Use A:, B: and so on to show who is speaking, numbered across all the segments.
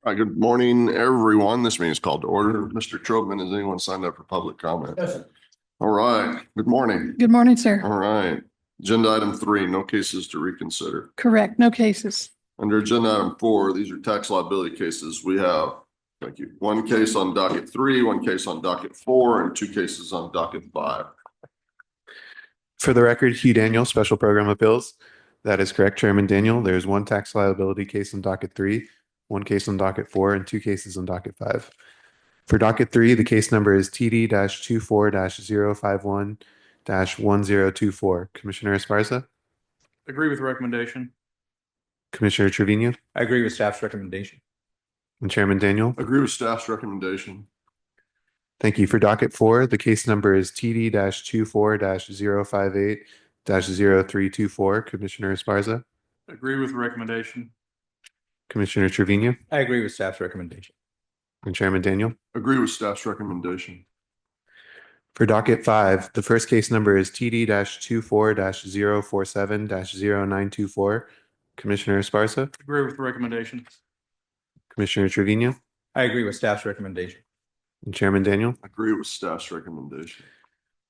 A: Hi, good morning, everyone. This meeting is called to order. Mr. Trotman, has anyone signed up for public comment?
B: Yes, sir.
A: All right. Good morning.
C: Good morning, sir.
A: All right. Agenda item 3, no cases to reconsider.
C: Correct, no cases.
A: Under agenda item 4, these are tax liability cases. We have, thank you, 1 case on docket 3, 1 case on docket 4, and 2 cases on docket 5.
D: For the record, Hugh Daniel, Special Program Appeals. That is correct, Chairman Daniel. There's 1 tax liability case on docket 3, 1 case on docket 4, and 2 cases on docket 5. For docket 3, the case number is TD-24-051-1024. Commissioner Esparza?
B: Agree with recommendation.
D: Commissioner Trevino?
E: I agree with staff's recommendation.
D: And Chairman Daniel?
A: Agree with staff's recommendation.
D: Thank you. For docket 4, the case number is TD-24-058-0324. Commissioner Esparza?
B: Agree with recommendation.
D: Commissioner Trevino?
E: I agree with staff's recommendation.
D: And Chairman Daniel?
A: Agree with staff's recommendation.
D: For docket 5, the first case number is TD-24-047-0924. Commissioner Esparza?
B: Agree with recommendation.
D: Commissioner Trevino?
E: I agree with staff's recommendation.
D: And Chairman Daniel?
A: Agree with staff's recommendation.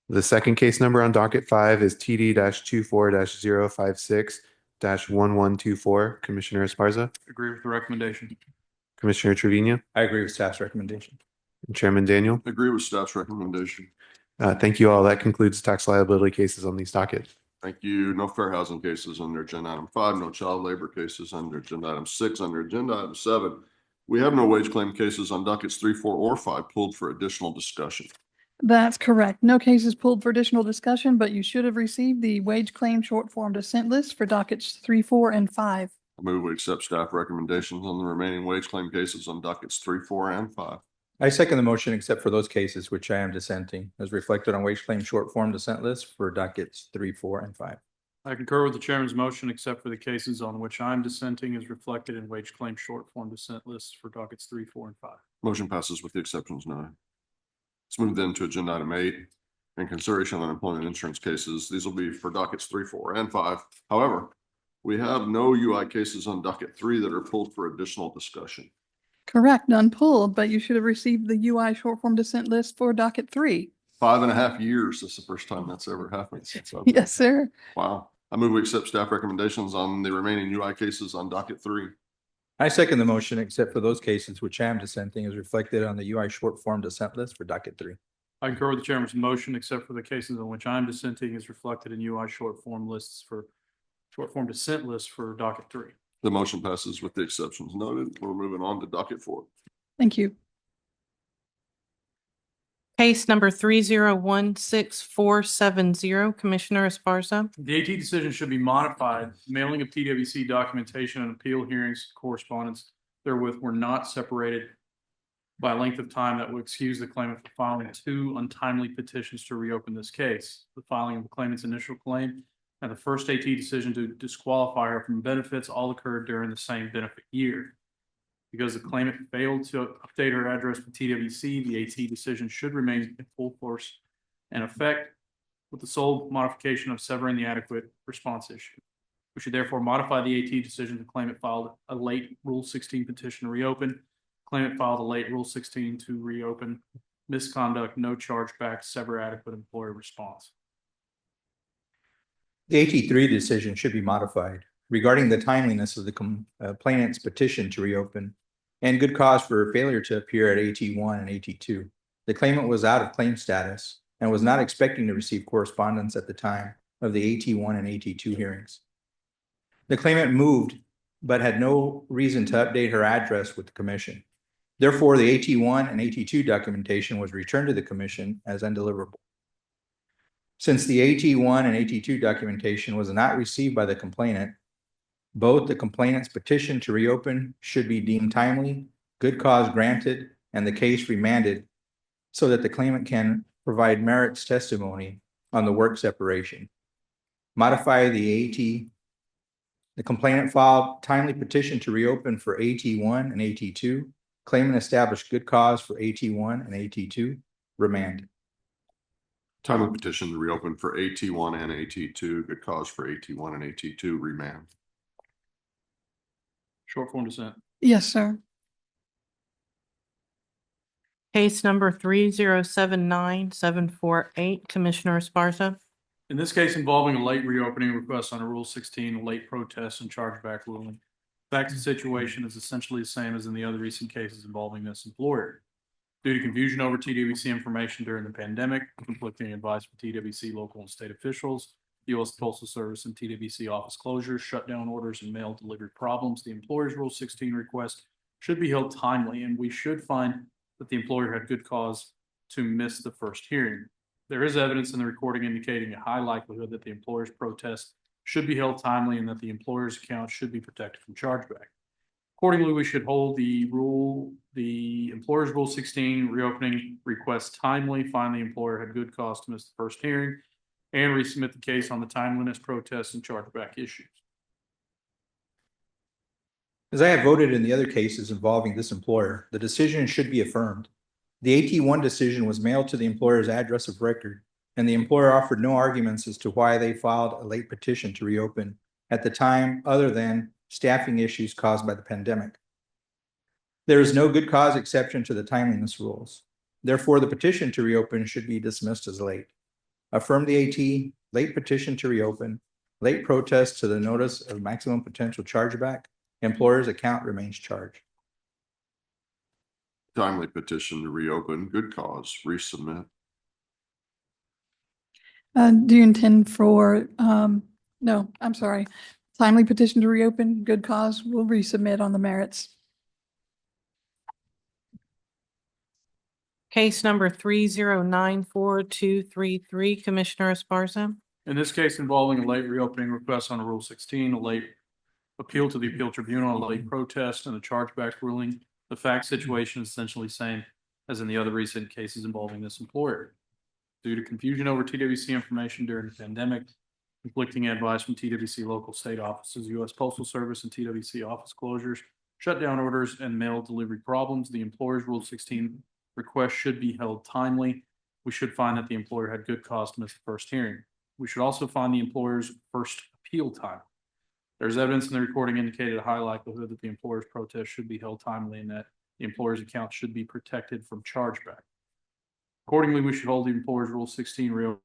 D: The second case number on docket 5 is TD-24-056-1124. Commissioner Esparza?
B: Agree with the recommendation.
D: Commissioner Trevino?
E: I agree with staff's recommendation.
D: And Chairman Daniel?
A: Agree with staff's recommendation.
D: Thank you all. That concludes tax liability cases on these dockets.
A: Thank you. No fair housing cases under agenda item 5, no child labor cases under agenda item 6. Under agenda item 7, we have no wage claim cases on dockets 3, 4, or 5 pulled for additional discussion.
C: That's correct. No cases pulled for additional discussion, but you should have received the wage claim short form dissent list for dockets 3, 4, and 5.
A: I move we accept staff recommendations on the remaining wage claim cases on dockets 3, 4, and 5.
E: I second the motion except for those cases which I am dissenting, as reflected on wage claim short form dissent list for dockets 3, 4, and 5.
B: I concur with the chairman's motion except for the cases on which I'm dissenting as reflected in wage claim short form dissent lists for dockets 3, 4, and 5.
A: Motion passes with the exceptions noted. Let's move then to agenda item 8. In consideration of unemployment insurance cases, these will be for dockets 3, 4, and 5. However, we have no UI cases on docket 3 that are pulled for additional discussion.
C: Correct, none pulled, but you should have received the UI short form dissent list for docket 3.
A: 5.5 years. This is the first time that's ever happened since I've
C: Yes, sir.
A: Wow. I move we accept staff recommendations on the remaining UI cases on docket 3.
E: I second the motion except for those cases which I am dissenting, as reflected on the UI short form dissent list for docket 3.
B: I concur with the chairman's motion except for the cases on which I'm dissenting as reflected in UI short form lists for short form dissent lists for docket 3.
A: The motion passes with the exceptions noted. We're moving on to docket 4.
C: Thank you.
F: Case number 3016470, Commissioner Esparza.
B: The AT decision should be modified. Mailing of TWC documentation and appeal hearings correspondence therewith were not separated by length of time that would excuse the claimant from filing 2 untimely petitions to reopen this case. The filing of the claimant's initial claim and the first AT decision to disqualify her from benefits all occurred during the same benefit year. Because the claimant failed to update her address with TWC, the AT decision should remain in full force and effect, with the sole modification of severing the adequate response issue. We should therefore modify the AT decision. The claimant filed a late Rule 16 petition to reopen. Claimant filed a late Rule 16 to reopen. Misconduct, no chargeback, sever adequate employer response.
E: The AT3 decision should be modified regarding the timeliness of the complainant's petition to reopen and good cause for failure to appear at AT1 and AT2. The claimant was out of claim status and was not expecting to receive correspondence at the time of the AT1 and AT2 hearings. The claimant moved but had no reason to update her address with the commission. Therefore, the AT1 and AT2 documentation was returned to the commission as undeliverable. Since the AT1 and AT2 documentation was not received by the complainant, both the complainant's petition to reopen should be deemed timely, good cause granted, and the case remanded so that the claimant can provide merits testimony on the work separation. Modify the AT. The complainant filed timely petition to reopen for AT1 and AT2. Claimant established good cause for AT1 and AT2. Remand.
A: Timely petition to reopen for AT1 and AT2. Good cause for AT1 and AT2. Remand.
B: Short form dissent.
C: Yes, sir.
F: Case number 3079748, Commissioner Esparza.
B: In this case involving a late reopening request on a Rule 16, a late protest and chargeback ruling. The fact of the situation is essentially the same as in the other recent cases involving this employer. Due to confusion over TWC information during the pandemic, conflicting advice from TWC local and state officials, U.S. Postal Service and TWC office closures, shutdown orders, and mail delivery problems, the employer's Rule 16 request should be held timely, and we should find that the employer had good cause to miss the first hearing. There is evidence in the recording indicating a high likelihood that the employer's protest should be held timely and that the employer's account should be protected from chargeback. Accordingly, we should hold the employer's Rule 16 reopening request timely, find the employer had good cause to miss the first hearing, and resubmit the case on the timeliness, protest, and chargeback issues.
E: As I have voted in the other cases involving this employer, the decision should be affirmed. The AT1 decision was mailed to the employer's address of record, and the employer offered no arguments as to why they filed a late petition to reopen at the time other than staffing issues caused by the pandemic. There is no good cause exception to the timeliness rules. Therefore, the petition to reopen should be dismissed as late. Affirm the AT, late petition to reopen, late protest to the notice of maximum potential chargeback, employer's account remains charged.
A: Timely petition to reopen, good cause, resubmit.
C: Do you intend for, no, I'm sorry. Timely petition to reopen, good cause, we'll resubmit on the merits.
F: Case number 3094233, Commissioner Esparza.
B: In this case involving a late reopening request on a Rule 16, a late appeal to the appeal tribunal, a late protest, and a chargeback ruling, the fact situation is essentially the same as in the other recent cases involving this employer. Due to confusion over TWC information during the pandemic, conflicting advice from TWC local state offices, U.S. Postal Service, and TWC office closures, shutdown orders, and mail delivery problems, the employer's Rule 16 request should be held timely. We should find that the employer had good cause to miss the first hearing. We should also find the employer's first appeal time. There's evidence in the recording indicated a high likelihood that the employer's protest should be held timely and that the employer's account should be protected from chargeback. Accordingly, we should hold the employer's Rule 16 real.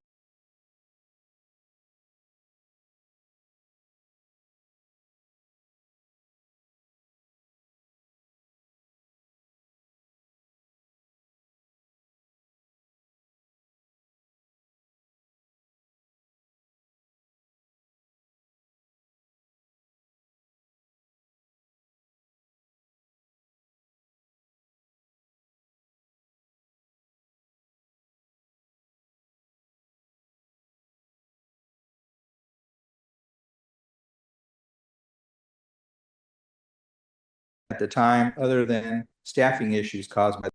E: At the time other than staffing issues caused by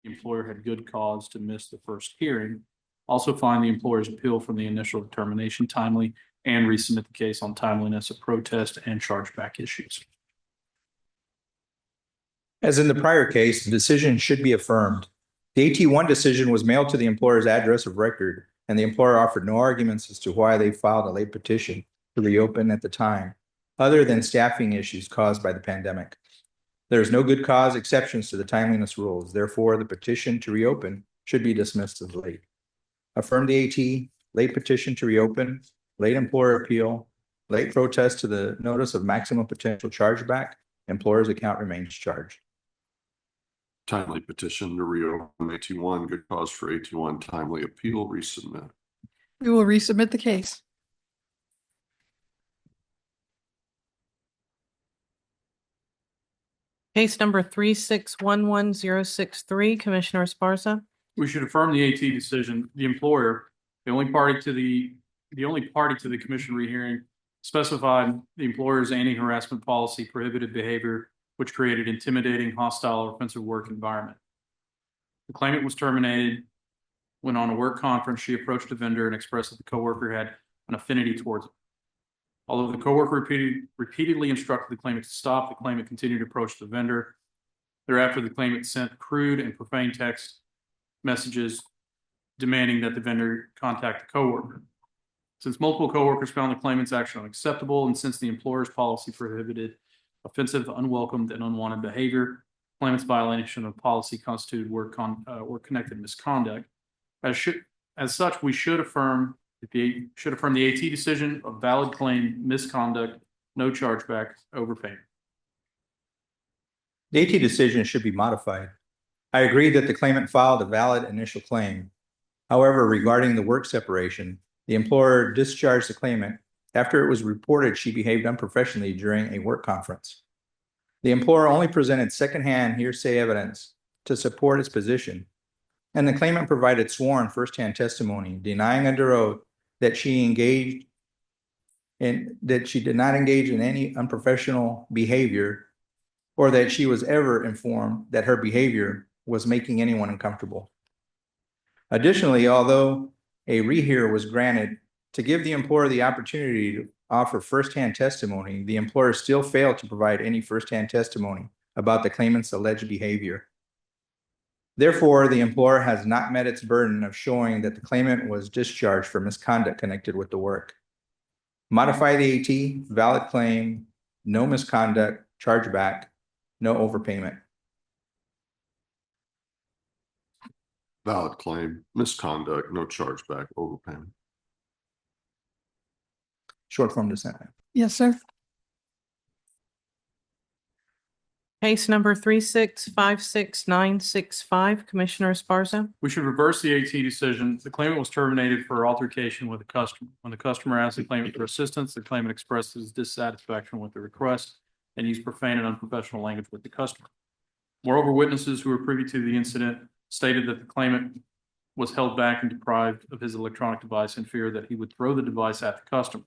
B: The employer had good cause to miss the first hearing. Also find the employer's appeal from the initial determination timely and resubmit the case on timeliness of protest and chargeback issues.
E: As in the prior case, the decision should be affirmed. The AT1 decision was mailed to the employer's address of record, and the employer offered no arguments as to why they filed a late petition to reopen at the time, other than staffing issues caused by the pandemic. There is no good cause exceptions to the timeliness rules. Therefore, the petition to reopen should be dismissed as late. Affirm the AT, late petition to reopen, late employer appeal, late protest to the notice of maximum potential chargeback, employer's account remains charged.
A: Timely petition to reopen AT1, good cause for AT1, timely appeal, resubmit.
C: We will resubmit the case.
F: Case number 3611063, Commissioner Esparza.
B: We should affirm the AT decision. The employer, the only party to the commission rehearing, specified the employer's anti-harassment policy prohibited behavior which created intimidating, hostile, or offensive work environment. The claimant was terminated when on a work conference, she approached a vendor and expressed that the coworker had an affinity towards it. Although the coworker repeatedly instructed the claimant to stop, the claimant continued to approach the vendor. Thereafter, the claimant sent crude and profane text messages demanding that the vendor contact the coworker. Since multiple coworkers found the claimant's action unacceptable, and since the employer's policy prohibited offensive, unwelcomed, and unwanted behavior, claimant's violation of policy constituted work-connected misconduct. As such, we should affirm the AT decision of valid claim, misconduct, no chargeback, overpayment.
E: The AT decision should be modified. I agree that the claimant filed a valid initial claim. However, regarding the work separation, the employer discharged the claimant after it was reported she behaved unprofessionally during a work conference. The employer only presented secondhand hearsay evidence to support its position, and the claimant provided sworn firsthand testimony denying under oath that she did not engage in any unprofessional behavior or that she was ever informed that her behavior was making anyone uncomfortable. Additionally, although a rehear was granted to give the employer the opportunity to offer firsthand testimony, the employer still failed to provide any firsthand testimony about the claimant's alleged behavior. Therefore, the employer has not met its burden of showing that the claimant was discharged for misconduct connected with the work. Modify the AT, valid claim, no misconduct, chargeback, no overpayment.
A: Valid claim, misconduct, no chargeback, overpayment.
E: Short form dissent.
C: Yes, sir.
F: Case number 3656965, Commissioner Esparza.
B: We should reverse the AT decision. The claimant was terminated for altercation with the customer. When the customer asked the claimant for assistance, the claimant expressed his dissatisfaction with the request and used profane and unprofessional language with the customer. Moreover, witnesses who were privy to the incident stated that the claimant was held back and deprived of his electronic device in fear that he would throw the device at the customer.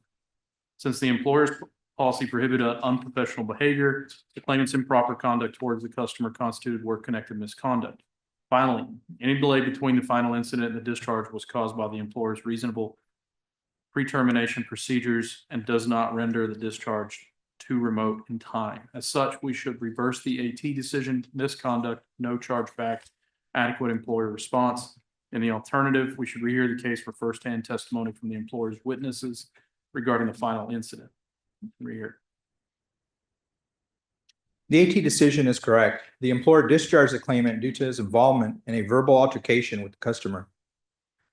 B: Since the employer's policy prohibited unprofessional behavior, the claimant's improper conduct towards the customer constituted work-connected misconduct. Finally, any delay between the final incident and the discharge was caused by the employer's reasonable pre-termination procedures and does not render the discharge too remote in time. As such, we should reverse the AT decision, misconduct, no chargeback, adequate employer response. In the alternative, we should rehear the case for firsthand testimony from the employer's witnesses regarding the final incident. Rehear.
E: The AT decision is correct. The employer discharged the claimant due to his involvement in a verbal altercation with the customer.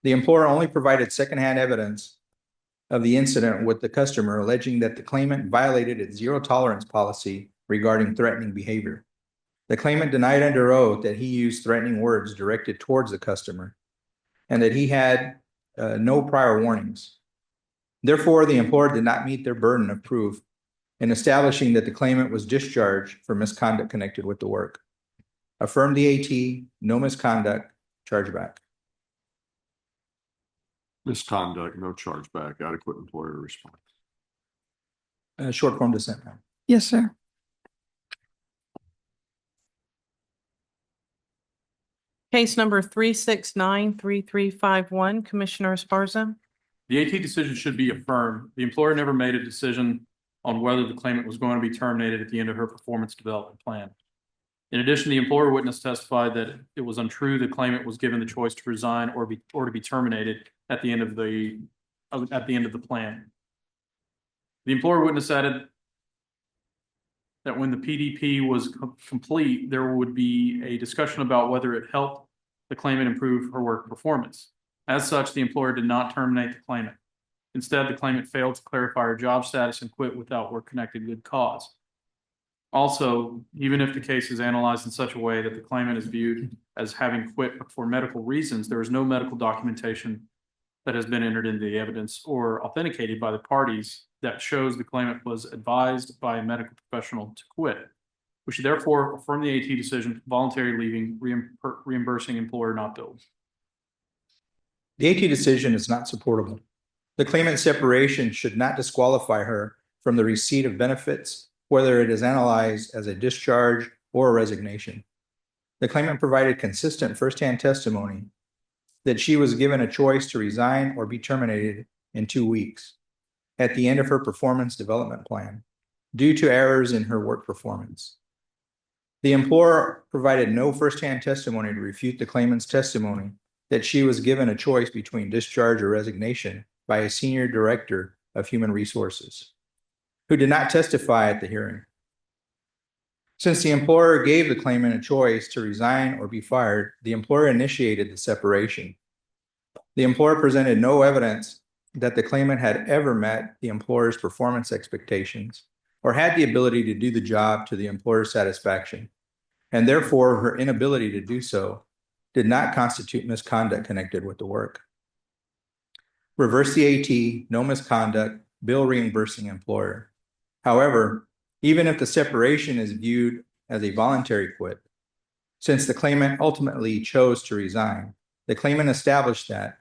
E: The employer only provided secondhand evidence of the incident with the customer, alleging that the claimant violated its zero tolerance policy regarding threatening behavior. The claimant denied under oath that he used threatening words directed towards the customer and that he had no prior warnings. Therefore, the employer did not meet their burden of proof in establishing that the claimant was discharged for misconduct connected with the work. Affirm the AT, no misconduct, chargeback.
A: Misconduct, no chargeback, adequate employer response.
E: Short form dissent.
C: Yes, sir.
F: Case number 3693351, Commissioner Esparza.
B: The AT decision should be affirmed. The employer never made a decision on whether the claimant was going to be terminated at the end of her performance development plan. In addition, the employer witness testified that it was untrue the claimant was given the choice to resign or to be terminated at the end of the plan. The employer witness added that when the PDP was complete, there would be a discussion about whether it helped the claimant improve her work performance. As such, the employer did not terminate the claimant. Instead, the claimant failed to clarify her job status and quit without work-connected good cause. Also, even if the case is analyzed in such a way that the claimant is viewed as having quit for medical reasons, there is no medical documentation that has been entered into the evidence or authenticated by the parties that shows the claimant was advised by a medical professional to quit. We should therefore affirm the AT decision, voluntary leaving, reimbursing employer not billed.
E: The AT decision is not supportable. The claimant's separation should not disqualify her from the receipt of benefits, whether it is analyzed as a discharge or a resignation. The claimant provided consistent firsthand testimony that she was given a choice to resign or be terminated in 2 weeks at the end of her performance development plan due to errors in her work performance. The employer provided no firsthand testimony to refute the claimant's testimony that she was given a choice between discharge or resignation by a senior director of human resources, who did not testify at the hearing. Since the employer gave the claimant a choice to resign or be fired, the employer initiated the separation. The employer presented no evidence that the claimant had ever met the employer's performance expectations or had the ability to do the job to the employer's satisfaction, and therefore her inability to do so did not constitute misconduct connected with the work. Reverse the AT, no misconduct, bill reimbursing employer. However, even if the separation is viewed as a voluntary quit, since the claimant ultimately chose to resign, the claimant established that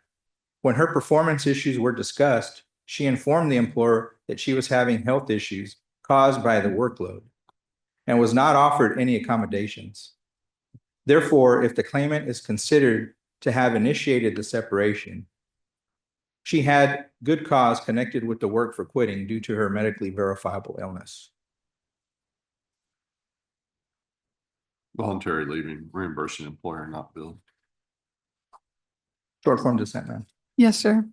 E: when her performance issues were discussed, she informed the employer that she was having health issues caused by the workload and was not offered any accommodations. Therefore, if the claimant is considered to have initiated the separation, she had good cause connected with the work for quitting due to her medically verifiable illness.
A: Voluntary leaving, reimbursing employer not billed.
E: Short form dissent, ma'am.
C: Yes, sir.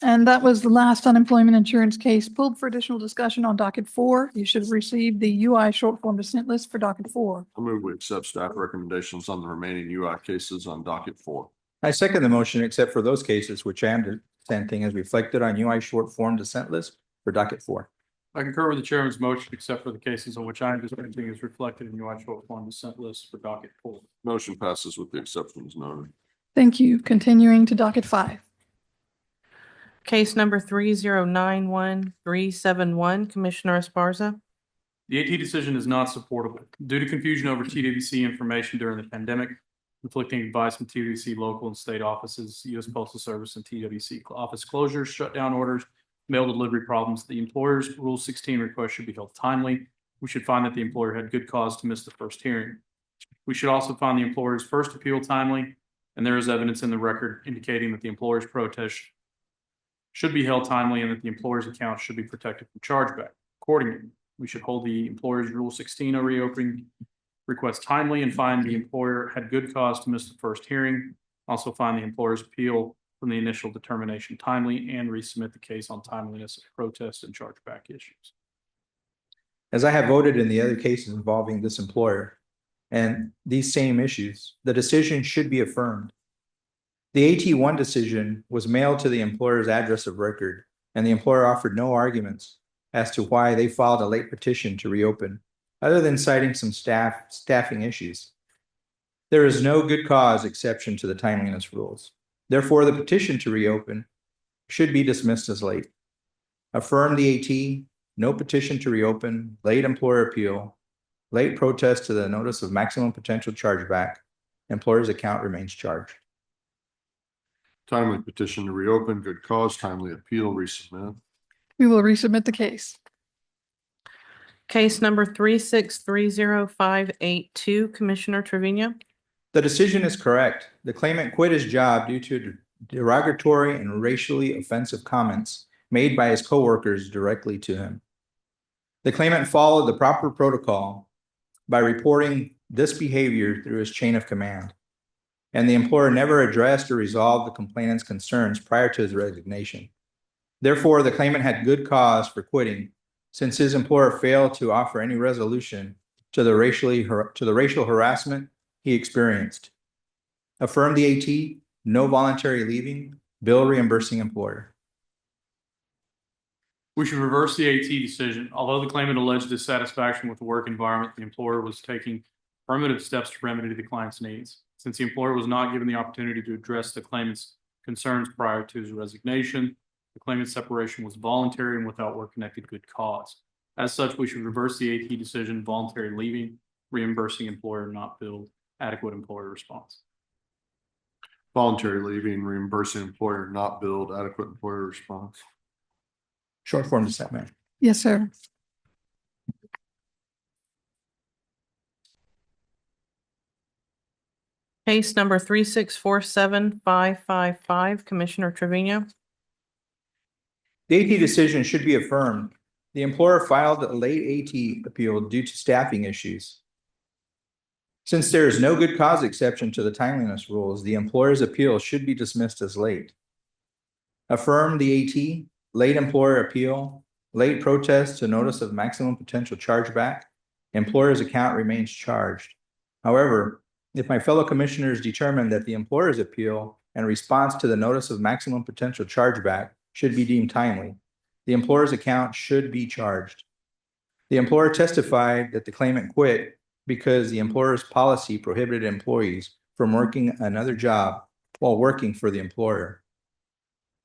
C: And that was the last unemployment insurance case pulled for additional discussion on docket 4. You should have received the UI short form dissent list for docket 4.
A: I move we accept staff recommendations on the remaining UI cases on docket 4.
E: I second the motion, except for those cases which I am dissenting as reflected on UI short form dissent list for docket 4.
B: I concur with the chairman's motion, except for the cases on which I am dissenting as reflected in UI short form dissent list for docket 4.
A: Motion passes with the exceptions noted.
C: Thank you. Continuing to docket 5.
F: Case number 3091371, Commissioner Esparza.
B: The AT decision is not supportable due to confusion over TWC information during the pandemic, conflicting advice from TWC local and state offices, U.S. Postal Service, and TWC office closures, shutdown orders, mail delivery problems. The employer's Rule 16 request should be held timely. We should find that the employer had good cause to miss the first hearing. We should also find the employer's first appeal timely, and there is evidence in the record indicating that the employer's protest should be held timely and that the employer's account should be protected from chargeback. Accordingly, we should hold the employer's Rule 16 reopening request timely and find the employer had good cause to miss the first hearing. Also find the employer's appeal from the initial determination timely and resubmit the case on timeliness of protest and chargeback issues.
E: As I have voted in the other cases involving this employer and these same issues, the decision should be affirmed. The AT1 decision was mailed to the employer's address of record, and the employer offered no arguments as to why they filed a late petition to reopen, other than citing some staffing issues. There is no good cause exception to the timeliness rules. Therefore, the petition to reopen should be dismissed as late. Affirm the AT, no petition to reopen, late employer appeal, late protest to the notice of maximum potential chargeback, employer's account remains charged.
A: Timely petition to reopen, good cause, timely appeal, resubmit.
C: We will resubmit the case.
F: Case number 3630582, Commissioner Trevino.
E: The decision is correct. The claimant quit his job due to derogatory and racially offensive comments made by his coworkers directly to him. The claimant followed the proper protocol by reporting this behavior through his chain of command, and the employer never addressed or resolved the complainant's concerns prior to his resignation. Therefore, the claimant had good cause for quitting since his employer failed to offer any resolution to the racial harassment he experienced. Affirm the AT, no voluntary leaving, bill reimbursing employer.
B: We should reverse the AT decision. Although the claimant alleged dissatisfaction with the work environment, the employer was taking affirmative steps to remedy the client's needs. Since the employer was not given the opportunity to address the claimant's concerns prior to his resignation, the claimant's separation was voluntary and without work-connected good cause. As such, we should reverse the AT decision, voluntary leaving, reimbursing employer not billed, adequate employer response.
A: Voluntary leaving, reimbursing employer not billed, adequate employer response.
E: Short form dissent, Mayor.
C: Yes, sir.
F: Case number 3647555, Commissioner Trevino.
E: The AT decision should be affirmed. The employer filed a late AT appeal due to staffing issues. Since there is no good cause exception to the timeliness rules, the employer's appeal should be dismissed as late. Affirm the AT, late employer appeal, late protest to notice of maximum potential chargeback, employer's account remains charged. However, if my fellow commissioners determine that the employer's appeal and response to the notice of maximum potential chargeback should be deemed timely, the employer's account should be charged. The employer testified that the claimant quit because the employer's policy prohibited employees from working another job while working for the employer.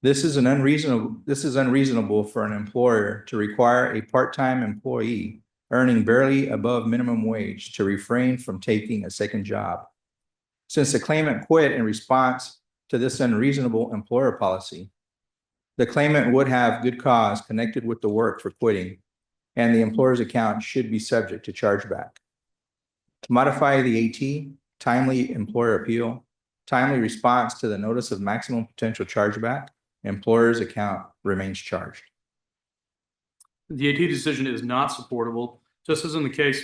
E: This is unreasonable for an employer to require a part-time employee earning barely above minimum wage to refrain from taking a second job. Since the claimant quit in response to this unreasonable employer policy, the claimant would have good cause connected with the work for quitting, and the employer's account should be subject to chargeback. To modify the AT, timely employer appeal, timely response to the notice of maximum potential chargeback, employer's account remains charged.
B: The AT decision is not supportable, just as in the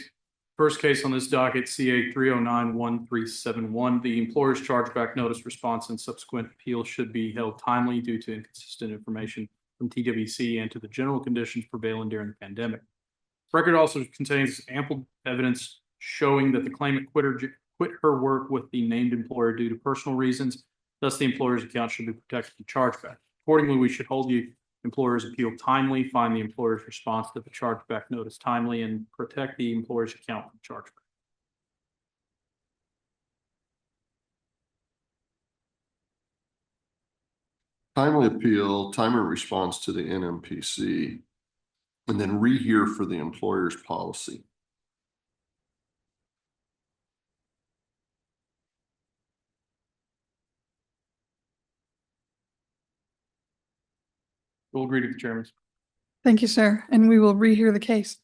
B: first case on this docket, CA 3091371, the employer's chargeback notice response and subsequent appeal should be held timely due to inconsistent information from TWC and to the general conditions prevailing during the pandemic. The record also contains ample evidence showing that the claimant quit her work with the named employer due to personal reasons. Thus, the employer's account should be protected from chargeback. Accordingly, we should hold the employer's appeal timely, find the employer's response to the chargeback notice timely, and protect the employer's account from chargeback.
A: Timely appeal, timely response to the NMPC, and then rehear for the employer's policy.
B: We'll agree to the chairman's.
C: Thank you, sir. And we will rehear the case.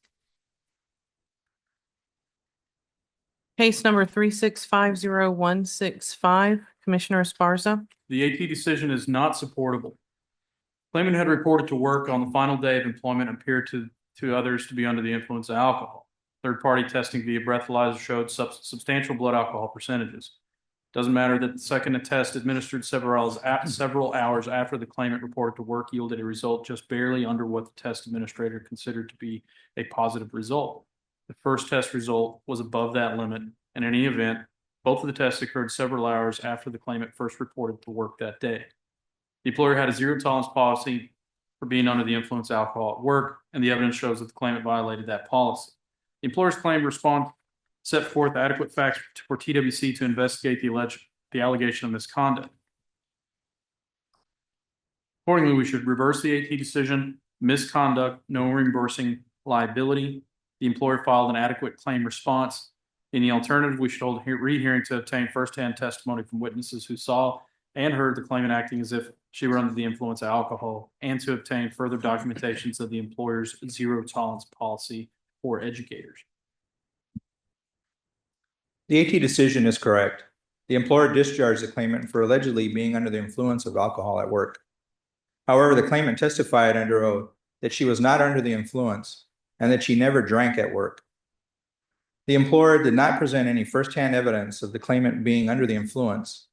F: Case number 3650165, Commissioner Esparza.
B: The AT decision is not supportable. Claimant had reported to work on the final day of employment and appeared to others to be under the influence of alcohol. Third-party testing via breathalyzer showed substantial blood alcohol percentages. Doesn't matter that the second test administered several hours after the claimant reported to work yielded a result just barely under what the test administrator considered to be a positive result. The first test result was above that limit. In any event, both of the tests occurred several hours after the claimant first reported to work that day. The employer had a zero tolerance policy for being under the influence of alcohol at work, and the evidence shows that the claimant violated that policy. The employer's claim response set forth adequate facts for TWC to investigate the allegation of misconduct. Accordingly, we should reverse the AT decision, misconduct, no reimbursing liability. The employer filed an adequate claim response. In the alternative, we should hold a rehearing to obtain firsthand testimony from witnesses who saw and heard the claimant acting as if she were under the influence of alcohol, and to obtain further documentations of the employer's zero tolerance policy for educators.
E: The AT decision is correct. The employer discharged the claimant for allegedly being under the influence of alcohol at work. However, the claimant testified under oath that she was not under the influence and that she never drank at work. The employer did not present any firsthand evidence of the claimant being under the influence,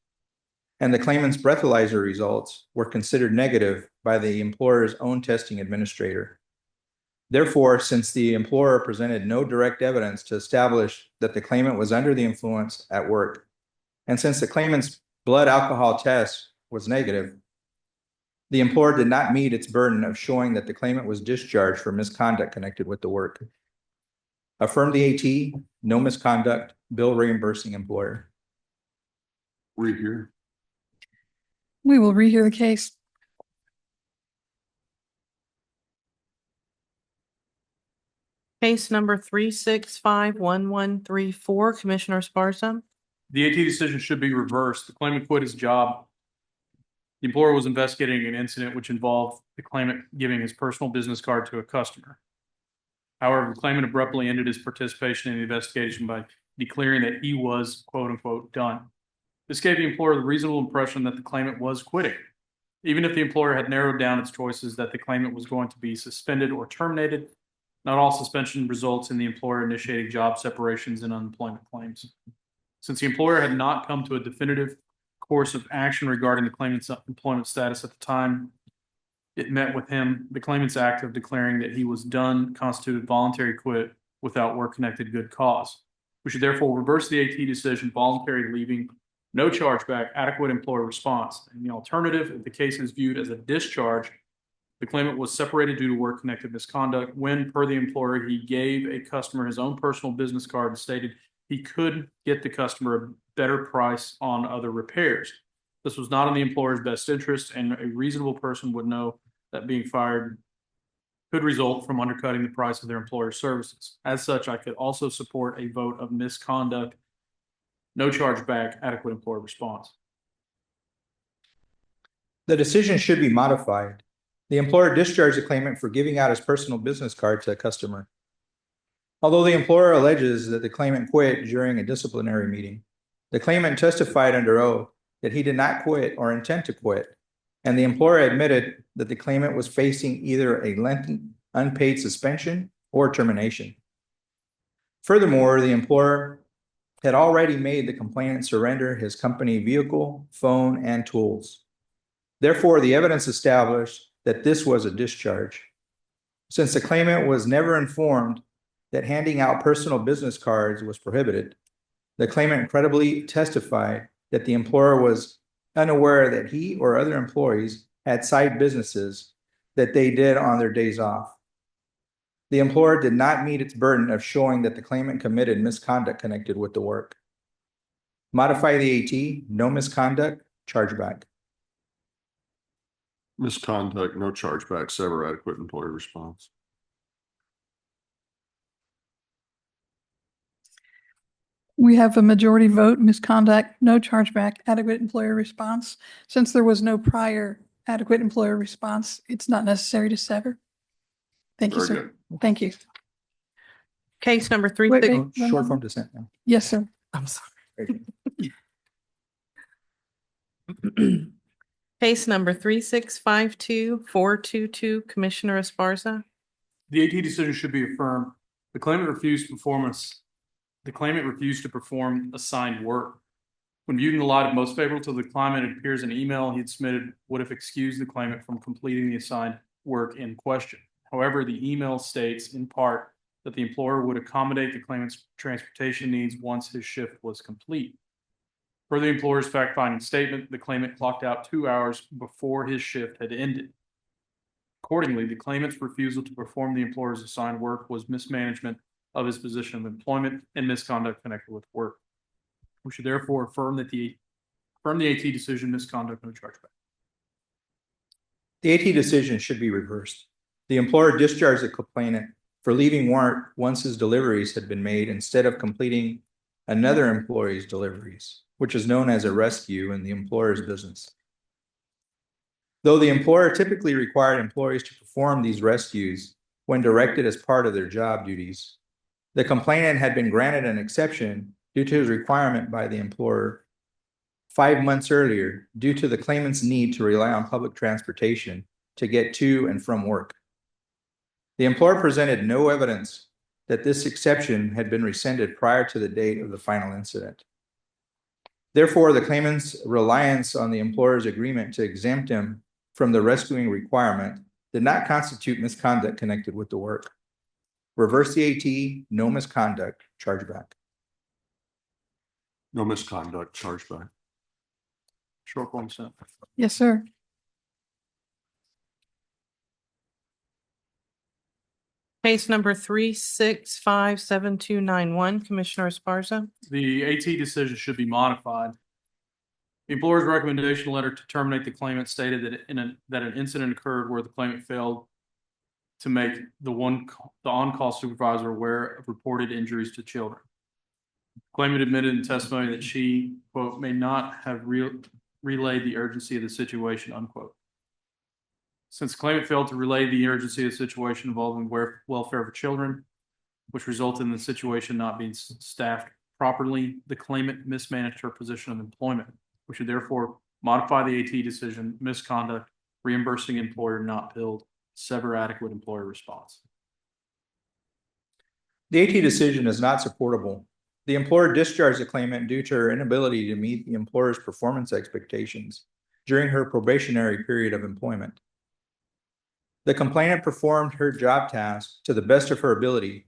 E: and the claimant's breathalyzer results were considered negative by the employer's own testing administrator. Therefore, since the employer presented no direct evidence to establish that the claimant was under the influence at work, and since the claimant's blood alcohol test was negative, the employer did not meet its burden of showing that the claimant was discharged for misconduct connected with the work. Affirm the AT, no misconduct, bill reimbursing employer.
A: Rehear.
C: We will rehear the case.
F: Case number 3651134, Commissioner Sparsa.
B: The AT decision should be reversed. The claimant quit his job. The employer was investigating an incident which involved the claimant giving his personal business card to a customer. However, the claimant abruptly ended his participation in the investigation by declaring that he was quote unquote done. This gave the employer the reasonable impression that the claimant was quitting. Even if the employer had narrowed down its choices that the claimant was going to be suspended or terminated, not all suspension results in the employer initiating job separations and unemployment claims. Since the employer had not come to a definitive course of action regarding the claimant's employment status at the time it met with him, the claimant's act of declaring that he was done constituted voluntary quit without work-connected good cause. We should therefore reverse the AT decision, voluntary leaving, no chargeback, adequate employer response. In the alternative, if the case is viewed as a discharge, the claimant was separated due to work-connected misconduct when, per the employer, he gave a customer his own personal business card and stated he could get the customer a better price on other repairs. This was not in the employer's best interest, and a reasonable person would know that being fired could result from undercutting the price of their employer's services. As such, I could also support a vote of misconduct, no chargeback, adequate employer response.
E: The decision should be modified. The employer discharged the claimant for giving out his personal business card to a customer. Although the employer alleges that the claimant quit during a disciplinary meeting, the claimant testified under oath that he did not quit or intend to quit, and the employer admitted that the claimant was facing either a lengthy unpaid suspension or termination. Furthermore, the employer had already made the complainant surrender his company vehicle, phone, and tools. Therefore, the evidence established that this was a discharge. Since the claimant was never informed that handing out personal business cards was prohibited, the claimant credibly testified that the employer was unaware that he or other employees had side businesses that they did on their days off. The employer did not meet its burden of showing that the claimant committed misconduct connected with the work. Modify the AT, no misconduct, chargeback.
A: Misconduct, no chargeback, sever adequate employer response.
C: We have a majority vote, misconduct, no chargeback, adequate employer response. Since there was no prior adequate employer response, it's not necessary to sever. Thank you,
A: Very
C: sir. Thank you.
F: Case number
C: Wait, wait.
E: Short form dissent now.
C: Yes, sir.
F: I'm sorry.
E: Very
F: Case number 3652422, Commissioner Esparza.
B: The AT decision should be affirmed. The claimant refused to perform assigned work. When viewed in the light of most favorable to the claimant, it appears an email he had submitted would have excused the claimant from completing the assigned work in question. However, the email states in part that the employer would accommodate the claimant's transportation needs once his shift was complete. Per the employer's fact-finding statement, the claimant clocked out 2 hours before his shift had ended. Accordingly, the claimant's refusal to perform the employer's assigned work was mismanagement of his position of employment and misconduct connected with work. We should therefore affirm the AT decision, misconduct, no chargeback.
E: The AT decision should be reversed. The employer discharged the complainant for leaving work once his deliveries had been made instead of completing another employee's deliveries, which is known as a rescue in the employer's business. Though the employer typically required employees to perform these rescues when directed as part of their job duties, the complainant had been granted an exception due to his requirement by the employer 5 months earlier due to the claimant's need to rely on public transportation to get to and from work. The employer presented no evidence that this exception had been rescinded prior to the date of the final incident. Therefore, the claimant's reliance on the employer's agreement to exempt him from the rescuing requirement did not constitute misconduct connected with the work. Reverse the AT, no misconduct, chargeback.
A: No misconduct, chargeback.
B: Short form dissent.
C: Yes, sir.
F: Case number 3657291, Commissioner Esparza.
B: The AT decision should be modified. The employer's recommendation letter to terminate the claimant stated that that an incident occurred where the claimant failed to make the on-call supervisor aware of reported injuries to children. Claimant admitted in testimony that she, quote, may not have relayed the urgency of the situation, unquote. Since the claimant failed to relay the urgency of the situation involving welfare of children, which resulted in the situation not being staffed properly, the claimant mismanaged her position of employment. We should therefore modify the AT decision, misconduct, reimbursing employer not billed, sever adequate employer response.
E: The AT decision is not supportable. The employer discharged the claimant due to her inability to meet the employer's performance expectations during her probationary period of employment. The complainant performed her job task to the best of her ability,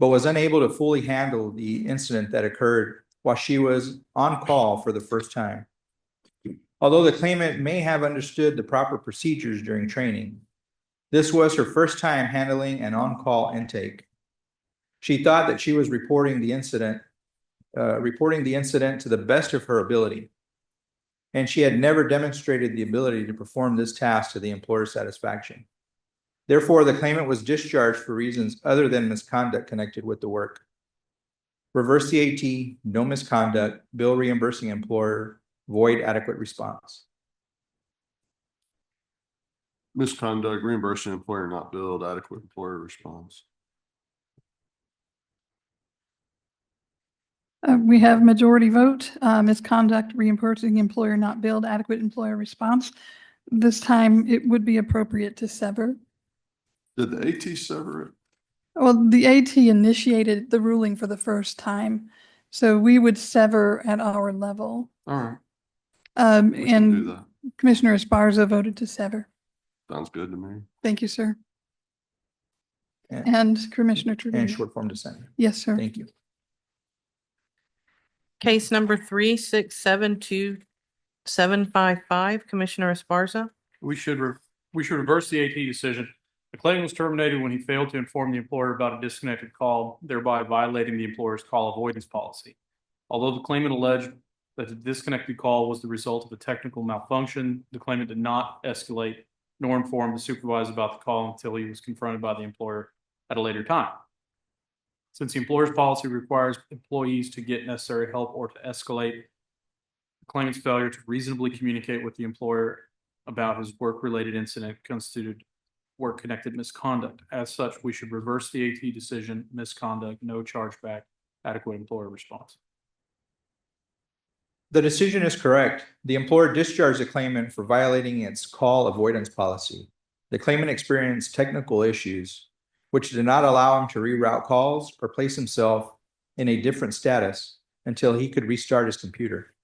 E: but was unable to fully handle the incident that occurred while she was on call for the first time. Although the claimant may have understood the proper procedures during training, this was her first time handling an on-call intake. She thought that she was reporting the incident to the best of her ability, and she had never demonstrated the ability to perform this task to the employer's satisfaction. Therefore, the claimant was discharged for reasons other than misconduct connected with the work. Reverse the AT, no misconduct, bill reimbursing employer, void adequate response.
A: Misconduct, reimbursing employer not billed, adequate employer response.
C: We have majority vote, misconduct, reimbursing employer not billed, adequate employer response. This time it would be appropriate to sever.
A: Did the AT sever it?
C: Well, the AT initiated the ruling for the first time, so we would sever at our level.
A: All right, we can do
C: And
A: that.
C: Commissioner Esparza voted to sever.
A: Sounds good to me.
C: Thank you, sir.
E: And
C: And Commissioner Trevino.
E: short form dissent.
C: Yes, sir.
E: Thank you.
F: Case number 3672755, Commissioner Esparza.
B: We should reverse the AT decision. The claimant was terminated when he failed to inform the employer about a disconnected call, thereby violating the employer's call avoidance policy. Although the claimant alleged that the disconnected call was the result of a technical malfunction, the claimant did not escalate nor inform the supervisor about the call until he was confronted by the employer at a later time. Since the employer's policy requires employees to get necessary help or to escalate, the claimant's failure to reasonably communicate with the employer about his work-related incident constituted work-connected misconduct. As such, we should reverse the AT decision, misconduct, no chargeback, adequate employer response.
E: The decision is correct. The employer discharged the claimant for violating its call avoidance policy. The claimant experienced technical issues, which did not allow him to reroute calls or place himself in a different status until he could restart his computer.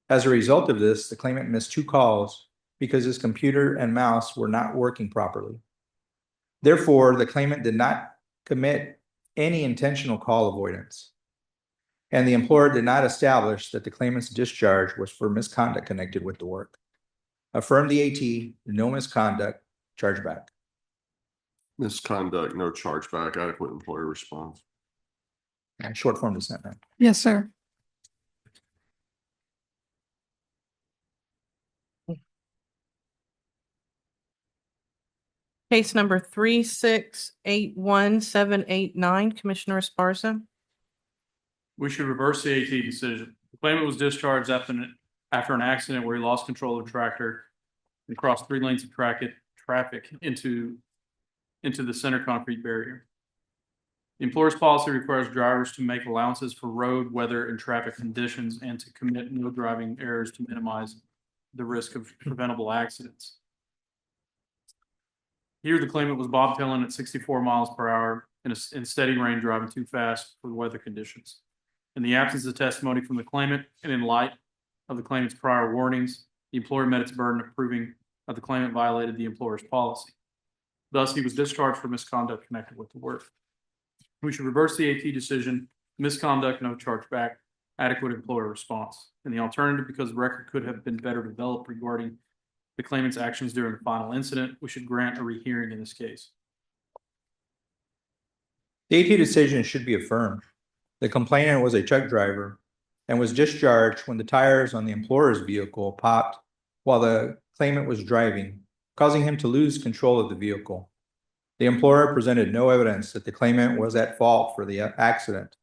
E: As a result of this, the claimant missed 2 calls because his computer and mouse were not working properly. Therefore, the claimant did not commit any intentional call avoidance, and the employer did not establish that the claimant's discharge was for misconduct connected with the work. Affirm the AT, no misconduct, chargeback.
A: Misconduct, no chargeback, adequate employer response.
E: And short form dissent. Ma'am.
C: Yes, sir.
F: Case number 3681789, Commissioner Esparza.
B: We should reverse the AT decision. The claimant was discharged after an accident where he lost control of the tractor and crossed 3 lanes of traffic into the center concrete barrier. The employer's policy requires drivers to make allowances for road, weather, and traffic conditions and to commit no driving errors to minimize the risk of preventable accidents. Here, the claimant was bobtailing at 64 miles per hour in steady rain, driving too fast for the weather conditions. In the absence of testimony from the claimant and in light of the claimant's prior warnings, the employer met its burden of proving that the claimant violated the employer's policy. Thus, he was discharged for misconduct connected with the work. We should reverse the AT decision, misconduct, no chargeback, adequate employer response. And the alternative, because the record could have been better developed regarding the claimant's actions during the final incident, we should grant a rehearing in this case.
E: The AT decision should be affirmed. The complainant was a truck driver and was discharged when the tires on the employer's vehicle popped while the claimant was driving, causing him to lose control of the vehicle. The employer presented no evidence that the claimant was at fault for the accident,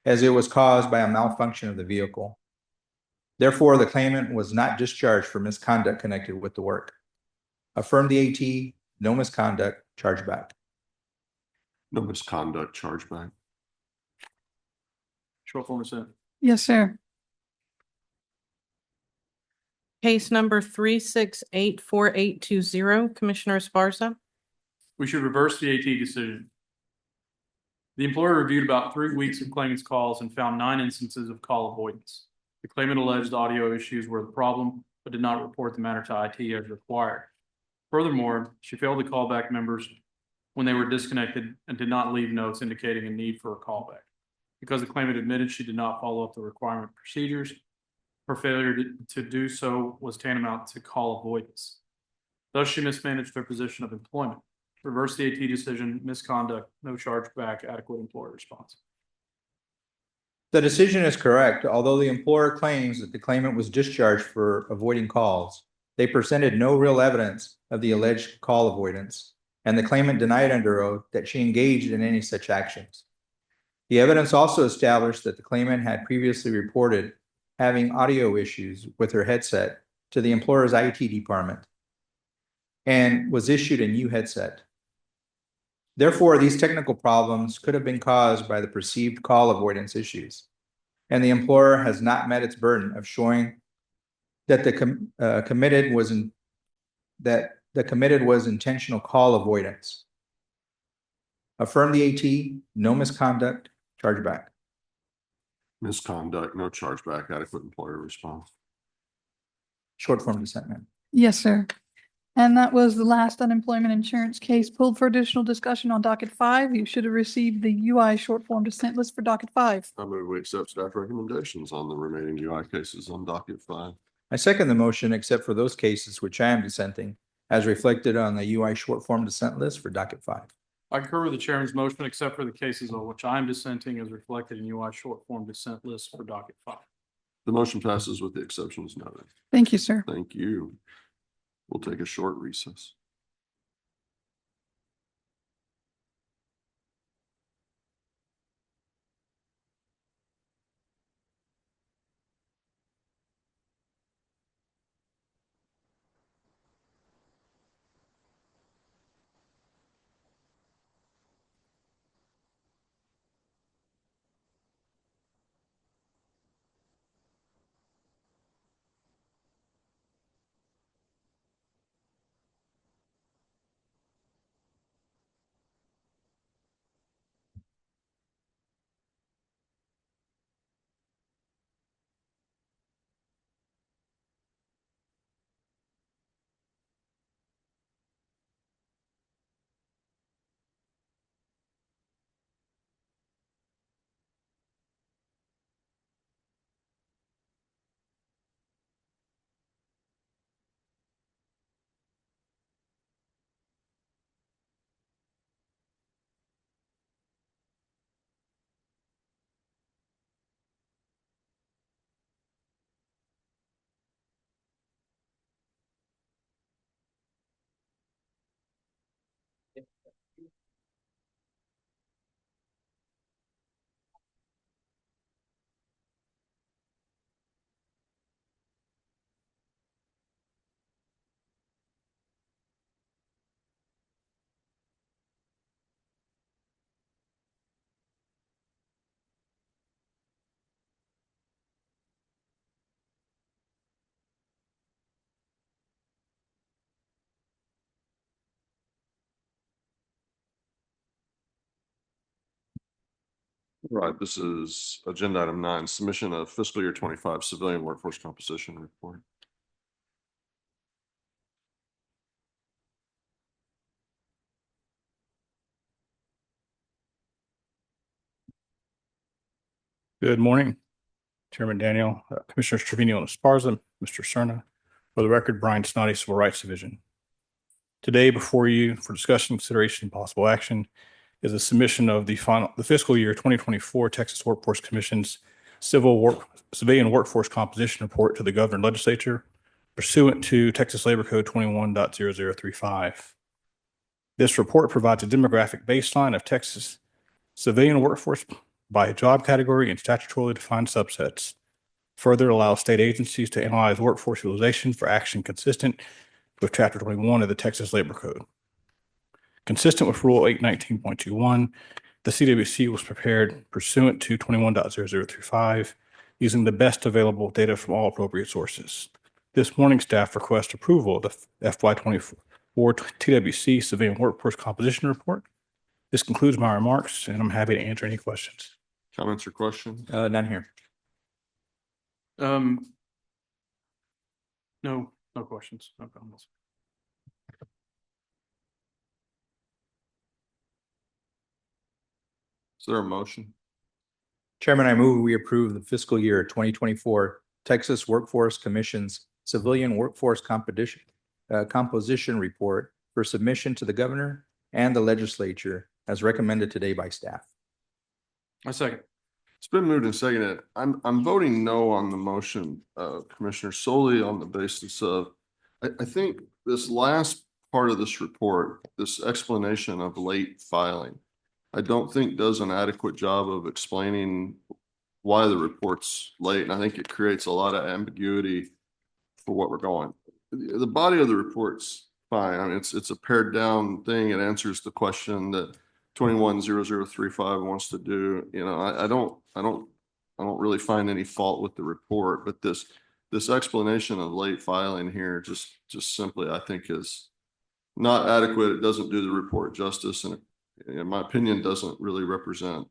E: as it was caused by a malfunction of the vehicle. Therefore, the claimant was not discharged for misconduct connected with the work. Affirm the AT, no misconduct, chargeback.
A: No misconduct, chargeback.
B: Short form dissent.
C: Yes, sir.
F: Case number 3684820, Commissioner Esparza.
B: We should reverse the AT decision. The employer reviewed about 3 weeks of claimant's calls and found 9 instances of call avoidance. The claimant alleged audio issues were the problem, but did not report the matter to IT as required. Furthermore, she failed to call back members when they were disconnected and did not leave notes indicating a need for a callback. Because the claimant admitted she did not follow up the requirement procedures, her failure to do so was tantamount to call avoidance. Thus, she mismanaged her position of employment. Reverse the AT decision, misconduct, no chargeback, adequate employer response.
E: The decision is correct. Although the employer claims that the claimant was discharged for avoiding calls, they presented no real evidence of the alleged call avoidance, and the claimant denied under oath that she engaged in any such actions. The evidence also established that the claimant had previously reported having audio issues with her headset to the employer's IT department and was issued a new headset. Therefore, these technical problems could have been caused by the perceived call avoidance issues, and the employer has not met its burden of showing that the committed was intentional call avoidance. Affirm the AT, no misconduct, chargeback.
A: Misconduct, no chargeback, adequate employer response.
E: Short form dissent, ma'am.
C: Yes, sir. And that was the last unemployment insurance case pulled for additional discussion on docket 5. You should have received the UI short form dissent list for docket 5.
A: I move we accept staff recommendations on the remaining UI cases on docket 5.
E: I second the motion, except for those cases which I am dissenting, as reflected on the UI short form dissent list for docket 5.
B: I concur with the chairman's motion, except for the cases on which I am dissenting as reflected in UI short form dissent list for docket 5.
A: The motion passes with the exceptions noted.
C: Thank you, sir.
A: Thank you. We'll take a short recess. Right, this is agenda item 9, submission of fiscal year 25 civilian workforce composition report.
G: Good morning, Chairman Daniel, Commissioners Trevino and Esparza, Mr. Cerna. For the record, Brian Snoddy, Civil Rights Division. Today before you for discussion, consideration, and possible action is a submission of the fiscal year 2024 Texas Workforce Commission's civilian workforce composition report to the Governor and Legislature pursuant to Texas Labor Code 21.0035. This report provides a demographic baseline of Texas civilian workforce by job category and statutorily defined subsets. Further, it allows state agencies to analyze workforce utilization for action consistent with Chapter 21 of the Texas Labor Code. Consistent with Rule 819.21, the CWC was prepared pursuant to 21.0035, using the best available data from all appropriate sources. This morning, staff request approval of the FY24 TWC Civilian Workforce Composition Report. This concludes my remarks, and I'm happy to answer any questions.
A: Comments or questions?
E: None here.
B: No questions, no comments.
A: Is there a motion?
E: Chairman, I move we approve the fiscal year 2024 Texas Workforce Commission's Civilian Workforce Composition Report for submission to the governor and the legislature as recommended today by staff.
B: I second.
A: It's been moved and seconded. I'm voting no on the motion, Commissioner, solely on the basis of, I think this last part of this report, this explanation of late filing, I don't think does an adequate job of explaining why the report's late. And I think it creates a lot of ambiguity for what we're going. The body of the report's fine. I mean, it's a pared down thing. It answers the question that 210035 wants to do. You know, I don't really find any fault with the report, but this explanation of late filing here just simply, I think, is not adequate. It doesn't do the report justice, and in my opinion, doesn't really represent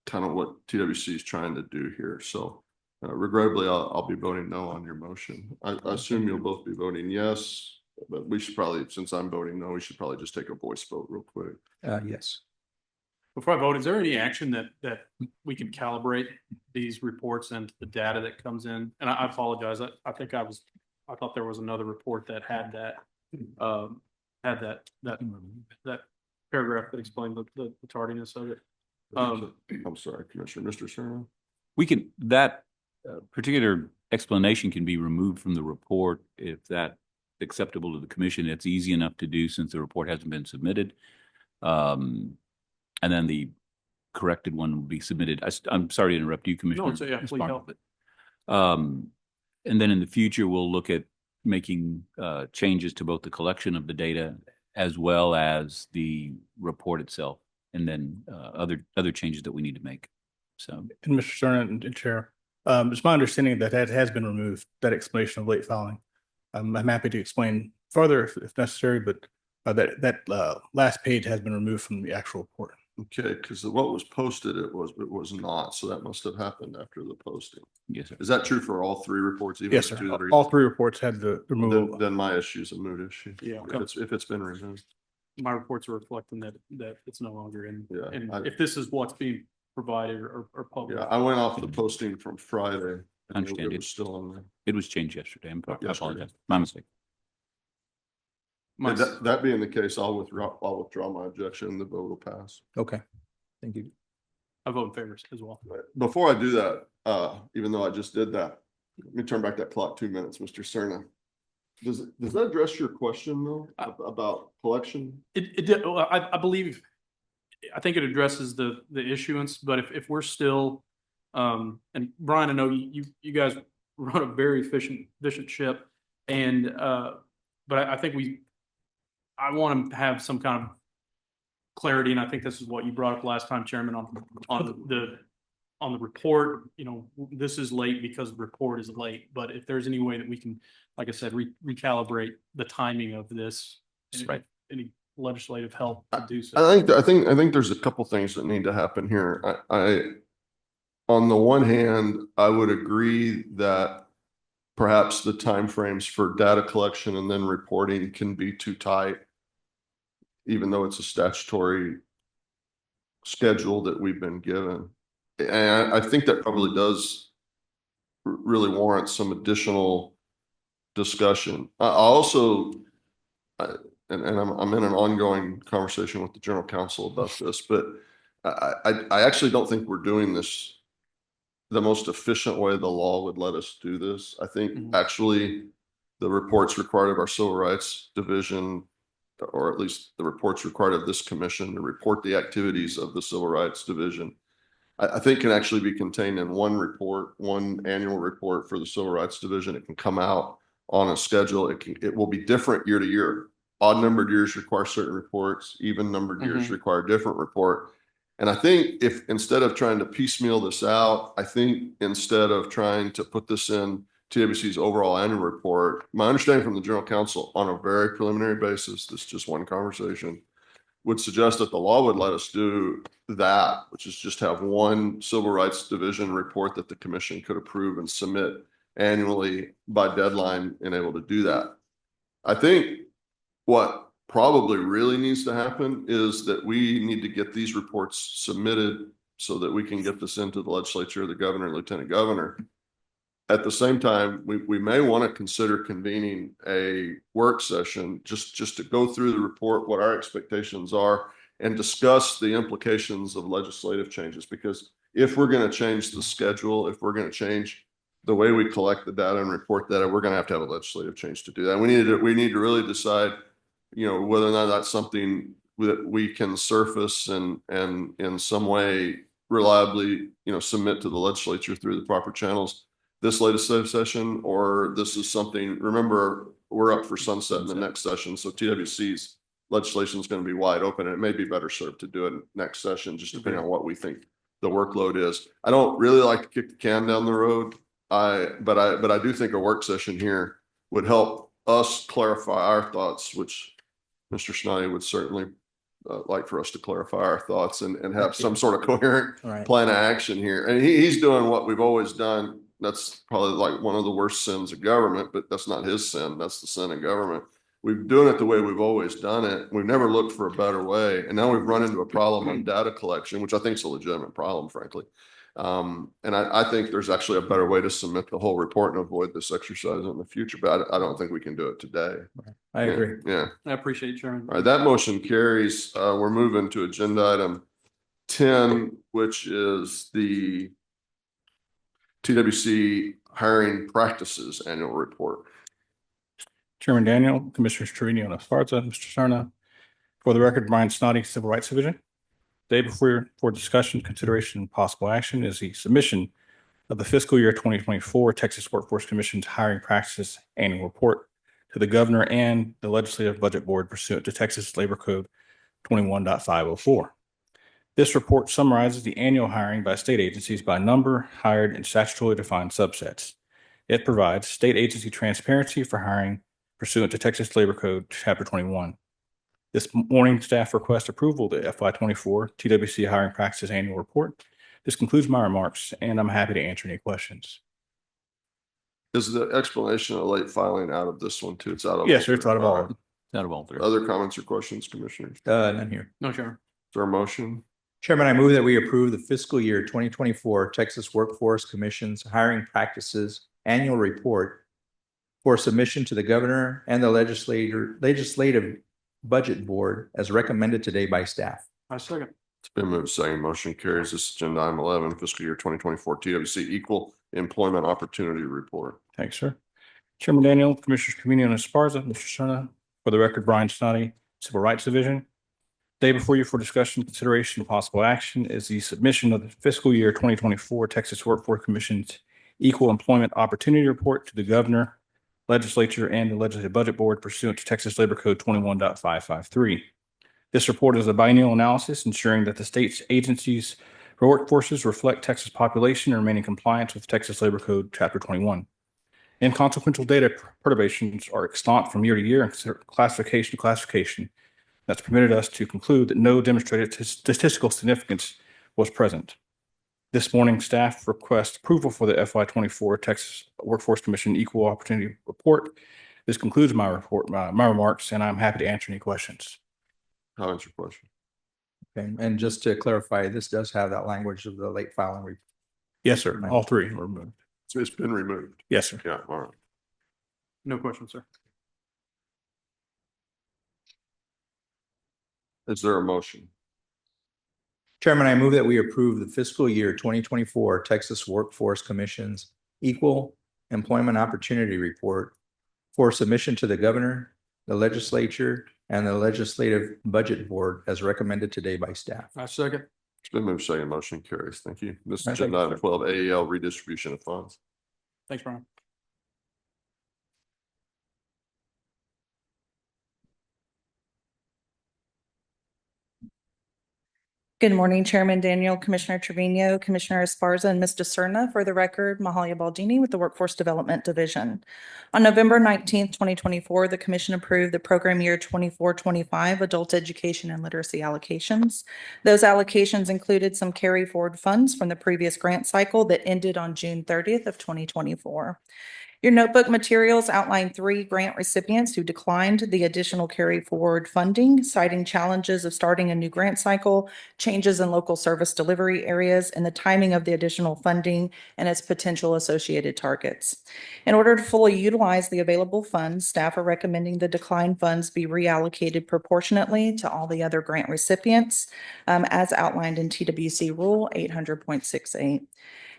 A: kind of what TWC is trying to do here. So regrettably, I'll be voting no on your motion. I assume you'll both be voting yes, but we should probably, since I'm voting no, we should probably just take a voice vote real quick.
E: Yes.
B: Before I vote, is there any action that we can calibrate these reports and the data that comes in? And I apologize. I think I thought there was another report that had that paragraph that explained the tardiness of it.
A: I'm sorry, Commissioner, Mr. Cerna.
H: We can, that particular explanation can be removed from the report if that's acceptable to the commission. It's easy enough to do since the report hasn't been submitted. And then the corrected one will be submitted. I'm sorry to interrupt you, Commissioner.
B: No, it's, yeah, please help.
H: And then in the future, we'll look at making changes to both the collection of the data as well as the report itself, and then other changes that we need to make. So,
G: And Mr. Cerna and Chair, it's my understanding that has been removed, that explanation of late filing. I'm happy to explain further if necessary, but that last page has been removed from the actual report.
A: Okay, because what was posted, it was not, so that must have happened after the posting.
H: yes, sir.
A: Is that true for all three reports? Even
G: Yes,
A: the
G: sir.
A: two that are-
G: All three reports had the removal.
A: Then my issue is a moot issue.
B: Yeah.
A: If it's been removed.
B: My reports are reflecting that it's no longer in.
A: Yeah,
B: And if this is what's being provided or published.
A: Yeah, I went off the posting from Friday.
H: I understand
A: It
H: it.
A: was still on there.
H: It was changed yesterday. I
A: Yesterday.
H: apologize. My mistake.
B: My-
A: That being the case, I'll withdraw my objection. The vote will pass.
E: Okay. Thank you.
B: I vote in favor as well.
A: Before I do that, even though I just did that, let me turn back that clock 2 minutes, Mr. Cerna. Does that address your question though, about collection?
B: It did, well, I believe, I think it addresses the issuance, but if we're still, and Brian, I know you guys run a very efficient ship, and, but I think I want to have some kind of clarity, and I think this is what you brought up last time, Chairman, on the report. You know, this is late because the report is late, but if there's any way that we can, like I said, recalibrate the timing of this,
H: Right.
B: Any legislative help to do so.
A: I think there's a couple things that need to happen here. On the one hand, I would agree that perhaps the timeframes for data collection and then reporting can be too tight, even though it's a statutory schedule that we've been given. And I think that probably does really warrant some additional discussion. I also, and I'm in an ongoing conversation with the general counsel about this, but I actually don't think we're doing this the most efficient way the law would let us do this. I think actually the reports required of our Civil Rights Division or at least the reports required of this commission to report the activities of the Civil Rights Division, I think can actually be contained in one report, one annual report for the Civil Rights Division. It can come out on a schedule. It will be different year to year. Odd numbered years require certain reports, even numbered years require a different report. And I think if instead of trying to piecemeal this out, I think instead of trying to put this in TWC's overall annual report, my understanding from the General Counsel on a very preliminary basis, this is just one conversation, would suggest that the law would let us do that, which is just have one Civil Rights Division report that the commission could approve and submit annually by deadline and able to do that. I think what probably really needs to happen is that we need to get these reports submitted so that we can get this into the legislature, the governor, and lieutenant governor. At the same time, we may want to consider convening a work session just to go through the report, what our expectations are, and discuss the implications of legislative changes. Because if we're going to change the schedule, if we're going to change the way we collect the data and report data, we're going to have a legislative change to do that. We need to really decide, whether or not that's something that we can surface and in some way reliably, submit to the legislature through the proper channels this legislative session, or this is something, remember, we're up for sunset in the next session. So TWC's legislation is going to be wide open, and it may be better served to do it next session, just depending on what we think the workload is. I don't really like to kick the can down the road. But I do think a work session here would help us clarify our thoughts, which Mr. Snoddy would certainly like for us to clarify our thoughts and have some sort of coherent plan of action here. And he's doing what we've always done. That's probably like one of the worst sins of government, but that's not his sin. That's the sin of government. We've been doing it the way we've always done it. We've never looked for a better way. And now we've run into a problem on data collection, which I think is a legitimate problem, frankly. And I think there's actually a better way to submit the whole report and avoid this exercise in the future, but I don't think we can do it today.
E: I agree.
A: Yeah.
B: I appreciate it, Chairman.
A: All right, that motion carries. We're moving to agenda item 10, which is the TWC hiring practices annual report.
G: Chairman Daniel, Commissioners Trevino and Esparza, Mr. Serna. For the record, Brian Snoddy, Civil Rights Division. Day before for discussion, consideration, and possible action is the submission of the fiscal year 2024 Texas Workforce Commission's hiring practices annual report to the governor and the Legislative Budget Board pursuant to Texas Labor Code 21.504. This report summarizes the annual hiring by state agencies by number, hired, and statutorily defined subsets. It provides state agency transparency for hiring pursuant to Texas Labor Code Chapter 21. This morning, staff request approval of the FY24 TWC Hiring Practices Annual Report. This concludes my remarks, and I'm happy to answer any questions.
A: Is the explanation of late filing out of this one too? It's out of.
G: Yes, sir, it's out of all.
H: Out of all three.
A: Other comments or questions, commissioners? Is
E: None here.
B: No, Chairman.
A: there a motion?
E: Chairman, I move that we approve the fiscal year 2024 Texas Workforce Commission's Hiring Practices Annual Report for submission to the governor and the Legislative Budget Board as recommended today by staff.
B: I second.
A: It's been moved second. Motion carries. This is agenda item 11, fiscal year 2024 TWC Equal Employment Opportunity Report.
G: Thanks, sir. Chairman Daniel, Commissioners Trevino and Esparza, Mr. Serna. For the record, Brian Snoddy, Civil Rights Division. Day before you for discussion, consideration, and possible action is the submission of the fiscal year 2024 Texas Workforce Commission's Equal Employment Opportunity Report to the governor, legislature, and the Legislative Budget Board pursuant to Texas Labor Code 21.553. This report is a biennial analysis ensuring that the state's agencies for workforces reflect Texas population and remain in compliance with Texas Labor Code Chapter 21. Inconsequential data perturbations are extant from year to year and classification to classification. That's permitted us to conclude that no demonstrated statistical significance was present. This morning, staff request approval for the FY24 Texas Workforce Commission Equal Opportunity Report. This concludes my report, my remarks, and I'm happy to answer any questions.
A: Comments or question?
E: Okay, and just to clarify, this does have that language of the late filing report.
G: Yes, sir. All three were removed.
A: It's been removed.
G: Yes, sir.
A: Yeah, all right.
B: No question, sir.
A: Is there a motion?
E: Chairman, I move that we approve the fiscal year 2024 Texas Workforce Commission's Equal Employment Opportunity Report for submission to the governor, the legislature, and the Legislative Budget Board as recommended today by staff.
B: I second.
A: It's been moved second, motion carries. Thank you. This is
E: All right, thank
A: agenda
E: you,
A: item
E: sir.
A: 12, AEL redistribution of funds.
B: Thanks, Brian.
I: Good morning, Chairman Daniel, Commissioner Trevino, Commissioner Esparza, and Ms. DeSerna. For the record, Mahalia Baldini with the Workforce Development Division. On November 19th, 2024, the Commission approved the program year 24-25 Adult Education and Literacy allocations. Those allocations included some carry forward funds from the previous grant cycle that ended on June 30th of 2024. Your notebook materials outline 3 grant recipients who declined the additional carry forward funding, citing challenges of starting a new grant cycle, changes in local service delivery areas, and the timing of the additional funding and its potential associated targets. In order to fully utilize the available funds, staff are recommending the declined funds be reallocated proportionately to all the other grant recipients, as outlined in TWC Rule 800.68.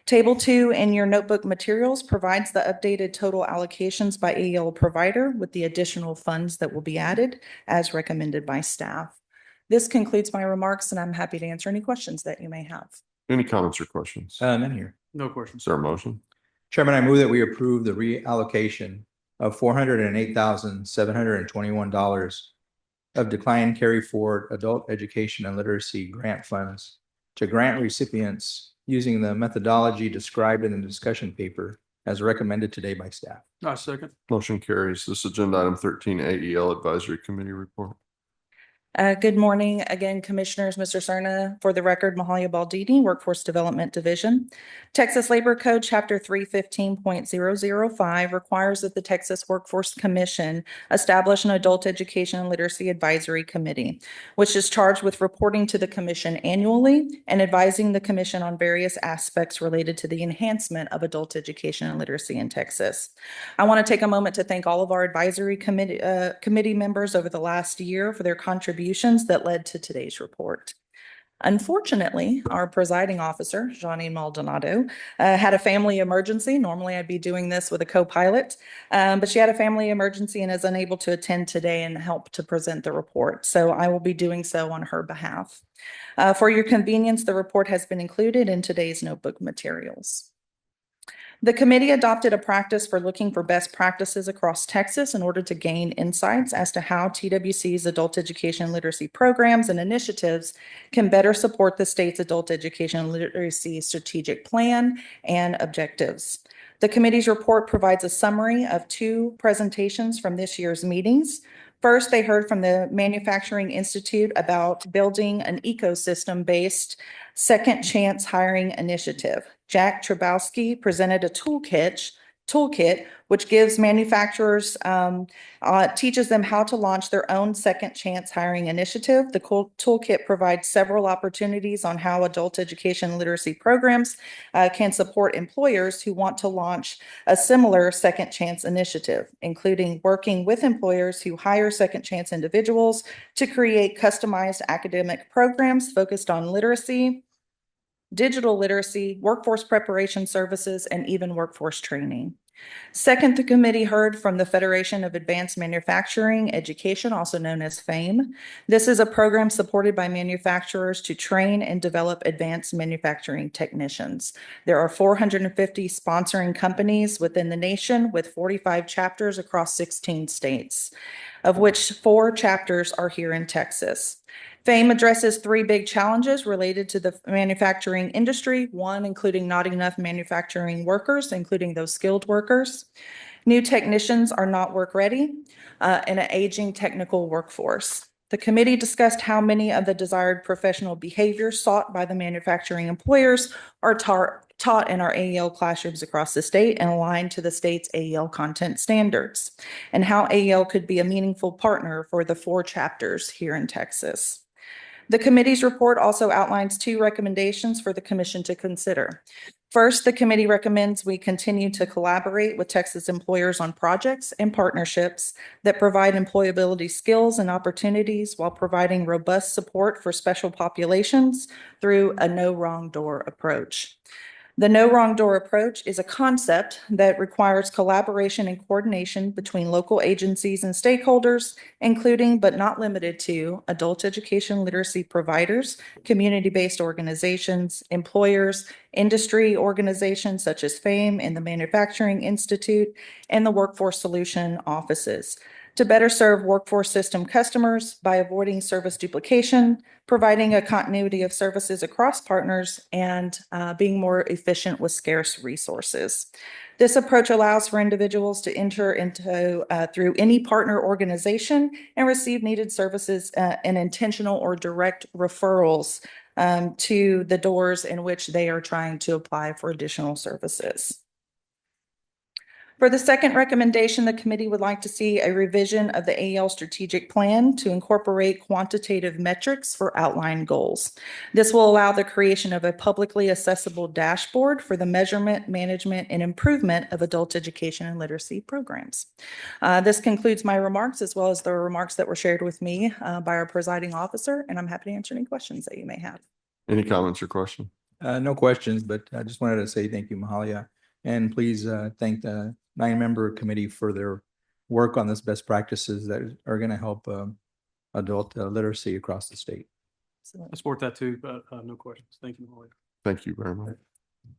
I: Table 2 in your notebook materials provides the updated total allocations by AEL provider with the additional funds that will be added as recommended by staff. This concludes my remarks, and I'm happy to answer any questions that you may have.
A: Any comments or questions?
E: None here.
B: No
A: Is
B: questions.
A: there a motion?
E: Chairman, I move that we approve the reallocation of $408,721 of declined carry forward adult education and literacy grant funds to grant recipients using the methodology described in the discussion paper as recommended today by staff.
B: I second.
A: Motion carries. This is agenda item 13, AEL Advisory Committee report.
I: Good morning again, Commissioners. Mr. Cerna, for the record, Mahalia Baldini, Workforce Development Division. Texas Labor Code Chapter 315.005 requires that the Texas Workforce Commission establish an Adult Education and Literacy Advisory Committee, which is charged with reporting to the Commission annually and advising the Commission on various aspects related to the enhancement of adult education and literacy in Texas. I want to take a moment to thank all of our advisory committee members over the last year for their contributions that led to today's report. Unfortunately, our presiding officer, Johnny Maldonado, had a family emergency. Normally, I'd be doing this with a co-pilot, but she had a family emergency and is unable to attend today and help to present the report. So I will be doing so on her behalf. For your convenience, the report has been included in today's notebook materials. The committee adopted a practice for looking for best practices across Texas in order to gain insights as to how TWC's adult education and literacy programs and initiatives can better support the state's adult education and literacy strategic plan and objectives. The committee's report provides a summary of 2 presentations from this year's meetings. First, they heard from the Manufacturing Institute about building an ecosystem-based second chance hiring initiative. Jack Trabowski presented a toolkit, which gives manufacturers, teaches them how to launch their own second chance hiring initiative. The toolkit provides several opportunities on how adult education and literacy programs can support employers who want to launch a similar second chance initiative, including working with employers who hire second chance individuals to create customized academic programs focused on literacy, digital literacy, workforce preparation services, and even workforce training. Second, the committee heard from the Federation of Advanced Manufacturing Education, also known as FAME. This is a program supported by manufacturers to train and develop advanced manufacturing technicians. There are 450 sponsoring companies within the nation with 45 chapters across 16 states, of which 4 chapters are here in Texas. FAME addresses 3 big challenges related to the manufacturing industry. 1, including not enough manufacturing workers, including those skilled workers. New technicians are not work ready, and an aging technical workforce. The committee discussed how many of the desired professional behaviors sought by the manufacturing employers are taught in our AEL classrooms across the state and aligned to the state's AEL content standards, and how AEL could be a meaningful partner for the 4 chapters here in Texas. The committee's report also outlines 2 recommendations for the commission to consider. First, the committee recommends we continue to collaborate with Texas employers on projects and partnerships that provide employability skills and opportunities while providing robust support for special populations through a no wrong door approach. The no wrong door approach is a concept that requires collaboration and coordination between local agencies and stakeholders, including but not limited to adult education literacy providers, community-based organizations, employers, industry organizations such as FAME and the Manufacturing Institute, and the Workforce Solution offices, to better serve workforce system customers by avoiding service duplication, providing a continuity of services across partners, and being more efficient with scarce resources. This approach allows for individuals to enter into through any partner organization and receive needed services and intentional or direct referrals to the doors in which they are trying to apply for additional services. For the second recommendation, the committee would like to see a revision of the AEL strategic plan to incorporate quantitative metrics for outlined goals. This will allow the creation of a publicly accessible dashboard for the measurement, management, and improvement of adult education and literacy programs. This concludes my remarks, as well as the remarks that were shared with me by our presiding officer, and I'm happy to answer any questions that you may have.
A: Any comments or questions?
E: No questions, but I just wanted to say thank you, Mahalia. And please thank the 9-member committee for their work on this best practices that are going to help adult literacy across the state.
B: I support that too, but no questions. Thank you, Mahalia.
A: Thank you very much.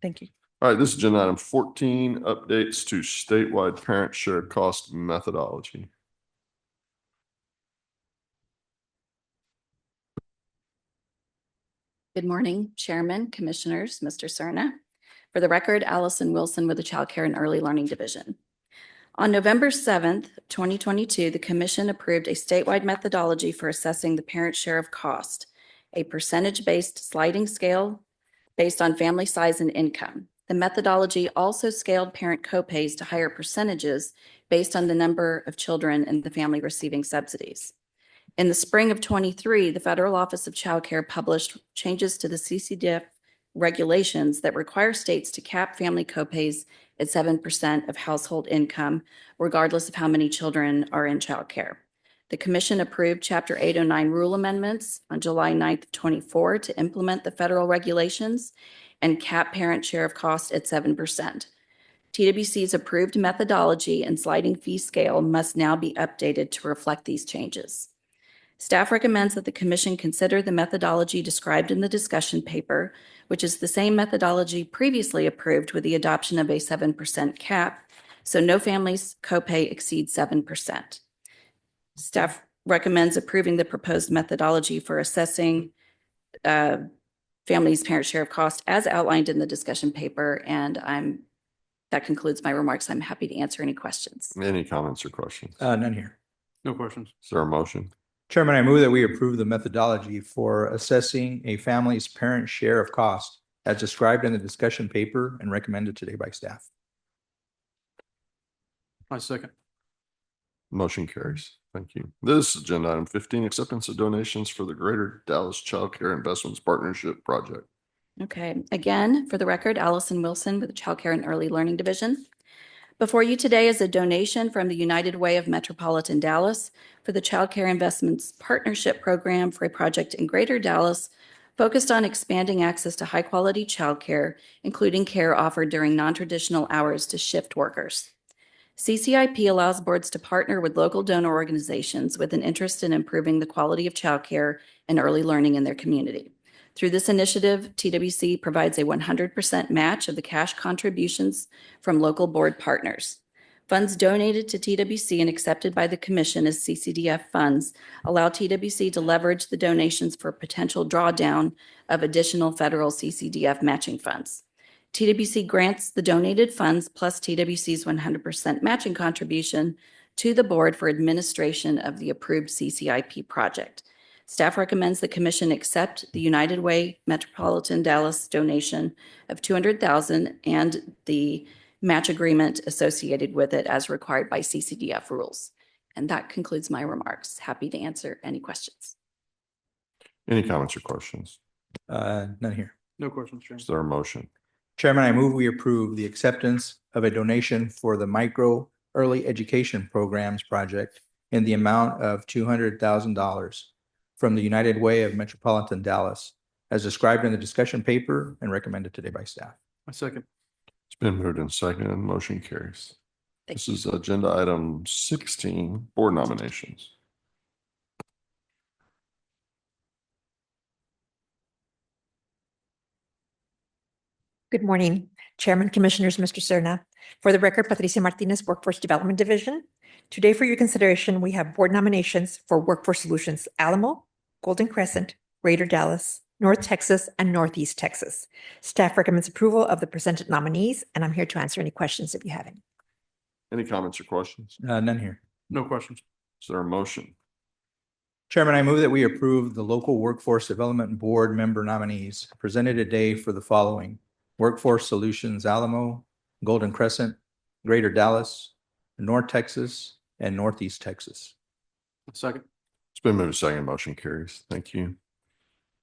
I: Thank you.
A: All right, this is agenda item 14, updates to statewide parent share cost methodology.
J: Good morning, Chairman, Commissioners, Mr. Cerna. For the record, Allison Wilson with the Child Care and Early Learning Division. On November 7th, 2022, the Commission approved a statewide methodology for assessing the parent share of cost, a percentage-based sliding scale based on family size and income. The methodology also scaled parent copays to higher percentages based on the number of children in the family receiving subsidies. In the spring of 23, the Federal Office of Child Care published changes to the CCDF regulations that require states to cap family copays at 7% of household income, regardless of how many children are in child care. The Commission approved Chapter 809 rule amendments on July 9th, 24 to implement the federal regulations and cap parent share of cost at 7%. TWC's approved methodology and sliding fee scale must now be updated to reflect these changes. Staff recommends that the Commission consider the methodology described in the discussion paper, which is the same methodology previously approved with the adoption of a 7% cap, so no family's copay exceeds 7%. Staff recommends approving the proposed methodology for assessing families' parent share of cost as outlined in the discussion paper, and that concludes my remarks. I'm happy to answer any questions.
A: Any comments or questions?
E: None here.
B: No questions.
A: Is there a motion?
E: Chairman, I move that we approve the methodology for assessing a family's parent share of cost as described in the discussion paper and recommended today by staff.
B: I second.
A: Motion carries. Thank you. This is agenda item 15, acceptance of donations for the Greater Dallas Child Care Investments Partnership Project.
J: Okay, again, for the record, Allison Wilson with the Child Care and Early Learning Division. Before you today is a donation from the United Way of Metropolitan Dallas for the Child Care Investments Partnership Program for a project in Greater Dallas focused on expanding access to high-quality child care, including care offered during non-traditional hours to shift workers. CCIP allows boards to partner with local donor organizations with an interest in improving the quality of child care and early learning in their community. Through this initiative, TWC provides a 100% match of the cash contributions from local board partners. Funds donated to TWC and accepted by the Commission as CCDF funds allow TWC to leverage the donations for potential drawdown of additional federal CCDF matching funds. TWC grants the donated funds plus TWC's 100% matching contribution to the board for administration of the approved CCIP project. Staff recommends the Commission accept the United Way Metropolitan Dallas donation of $200,000 and the match agreement associated with it as required by CCDF rules. And that concludes my remarks. Happy to answer any questions.
A: Any comments or questions?
E: None here.
B: No questions, Chairman.
A: Is there a motion?
E: Chairman, I move we approve the acceptance of a donation for the Micro Early Education Programs Project in the amount of $200,000 from the United Way of Metropolitan Dallas, as described in the discussion paper and recommended today by staff.
B: I second.
A: It's been moved and seconded. Motion carries. This is agenda item 16, board nominations.
K: Good morning, Chairman, Commissioners, Mr. Serna. For the record, Patricia Martinez, Workforce Development Division. Today for your consideration, we have board nominations for Workforce Solutions Alamo, Golden Crescent, Greater Dallas, North Texas, and Northeast Texas. Staff recommends approval of the presented nominees, and I'm here to answer any questions if you have any.
A: Any comments or questions?
E: None here.
B: No questions.
A: Is there a motion?
E: Chairman, I move that we approve the local Workforce Development Board member nominees presented today for the following: Workforce Solutions Alamo, Golden Crescent, Greater Dallas, North Texas, and Northeast Texas.
B: Second.
A: It's been moved and seconded. Motion carries. Thank you.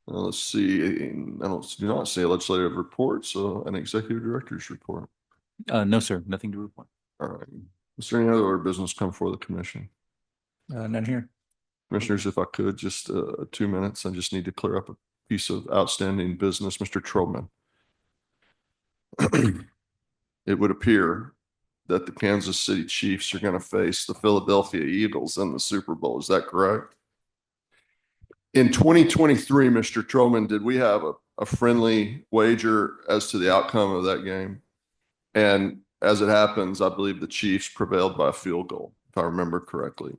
A: Let's see. Do not see a legislative report, so an executive director's report.
H: No, sir, nothing to report.
A: All right. Is there any other business come before the commission?
E: None here.
A: Commissioners, if I could, just 2 minutes. I just need to clear up a piece of outstanding business. Mr. Trobman. It would appear that the Kansas City Chiefs are going to face the Philadelphia Eagles in the Super Bowl. Is that correct? In 2023, Mr. Trobman, did we have a friendly wager as to the outcome of that game? And as it happens, I believe the Chiefs prevailed by a field goal, if I remember correctly.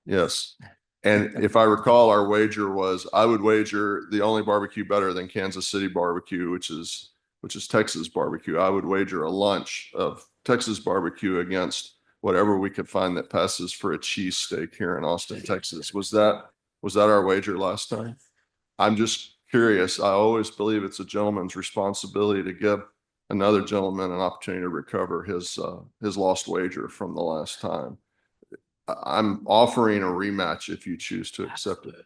A: Yes. And if I recall, our wager was, I would wager the only barbecue better than Kansas City barbecue, which is Texas barbecue. I would wager a lunch of Texas barbecue against whatever we could find that passes for a cheesesteak here in Austin, Texas. Was that our wager last time? I'm just curious. I always believe it's a gentleman's responsibility to give another gentleman an opportunity to recover his lost wager from the last time. I'm offering a rematch if you choose to accept it.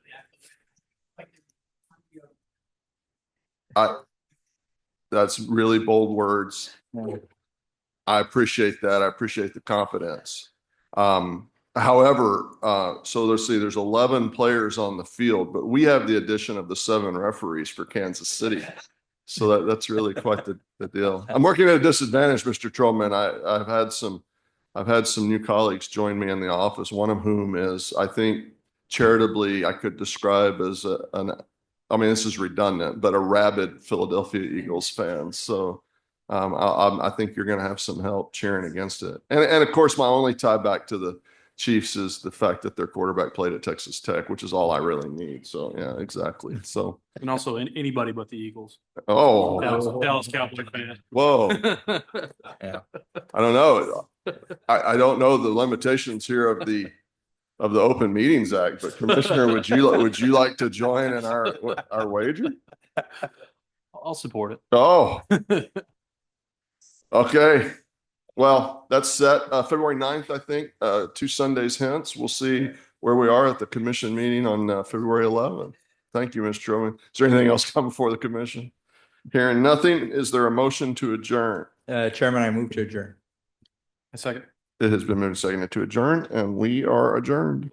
A: That's really bold words. I appreciate that. I appreciate the confidence. However, so let's see, there's 11 players on the field, but we have the addition of the 7 referees for Kansas City. So that's really quite the deal. I'm working at a disadvantage, Mr. Trobman. I've had some new colleagues join me in the office, one of whom is, I think, charitably, I could describe as this is redundant, but a rabid Philadelphia Eagles fan. So I think you're going to have some help cheering against it. And of course, my only tie back to the Chiefs is the fact that their quarterback played at Texas Tech, which is all I really need. So yeah, exactly. So
B: And also anybody but the Eagles.
A: oh,
B: Dallas Cowboy fan.
A: whoa.
E: Yeah.
A: I don't know. I don't know the limitations here of the Open Meetings Act, but Commissioner, would you like to join in our wager?
B: I'll support it.
A: Oh, okay. Well, that's set February 9th, I think, 2 Sundays hence. We'll see where we are at the commission meeting on February 11th. Thank you, Ms. Trobman. Is there anything else come before the commission? Hearing nothing, is there a motion to adjourn?
E: Chairman, I move to adjourn.
B: A second.
A: It has been moved and seconded to adjourn, and we are adjourned.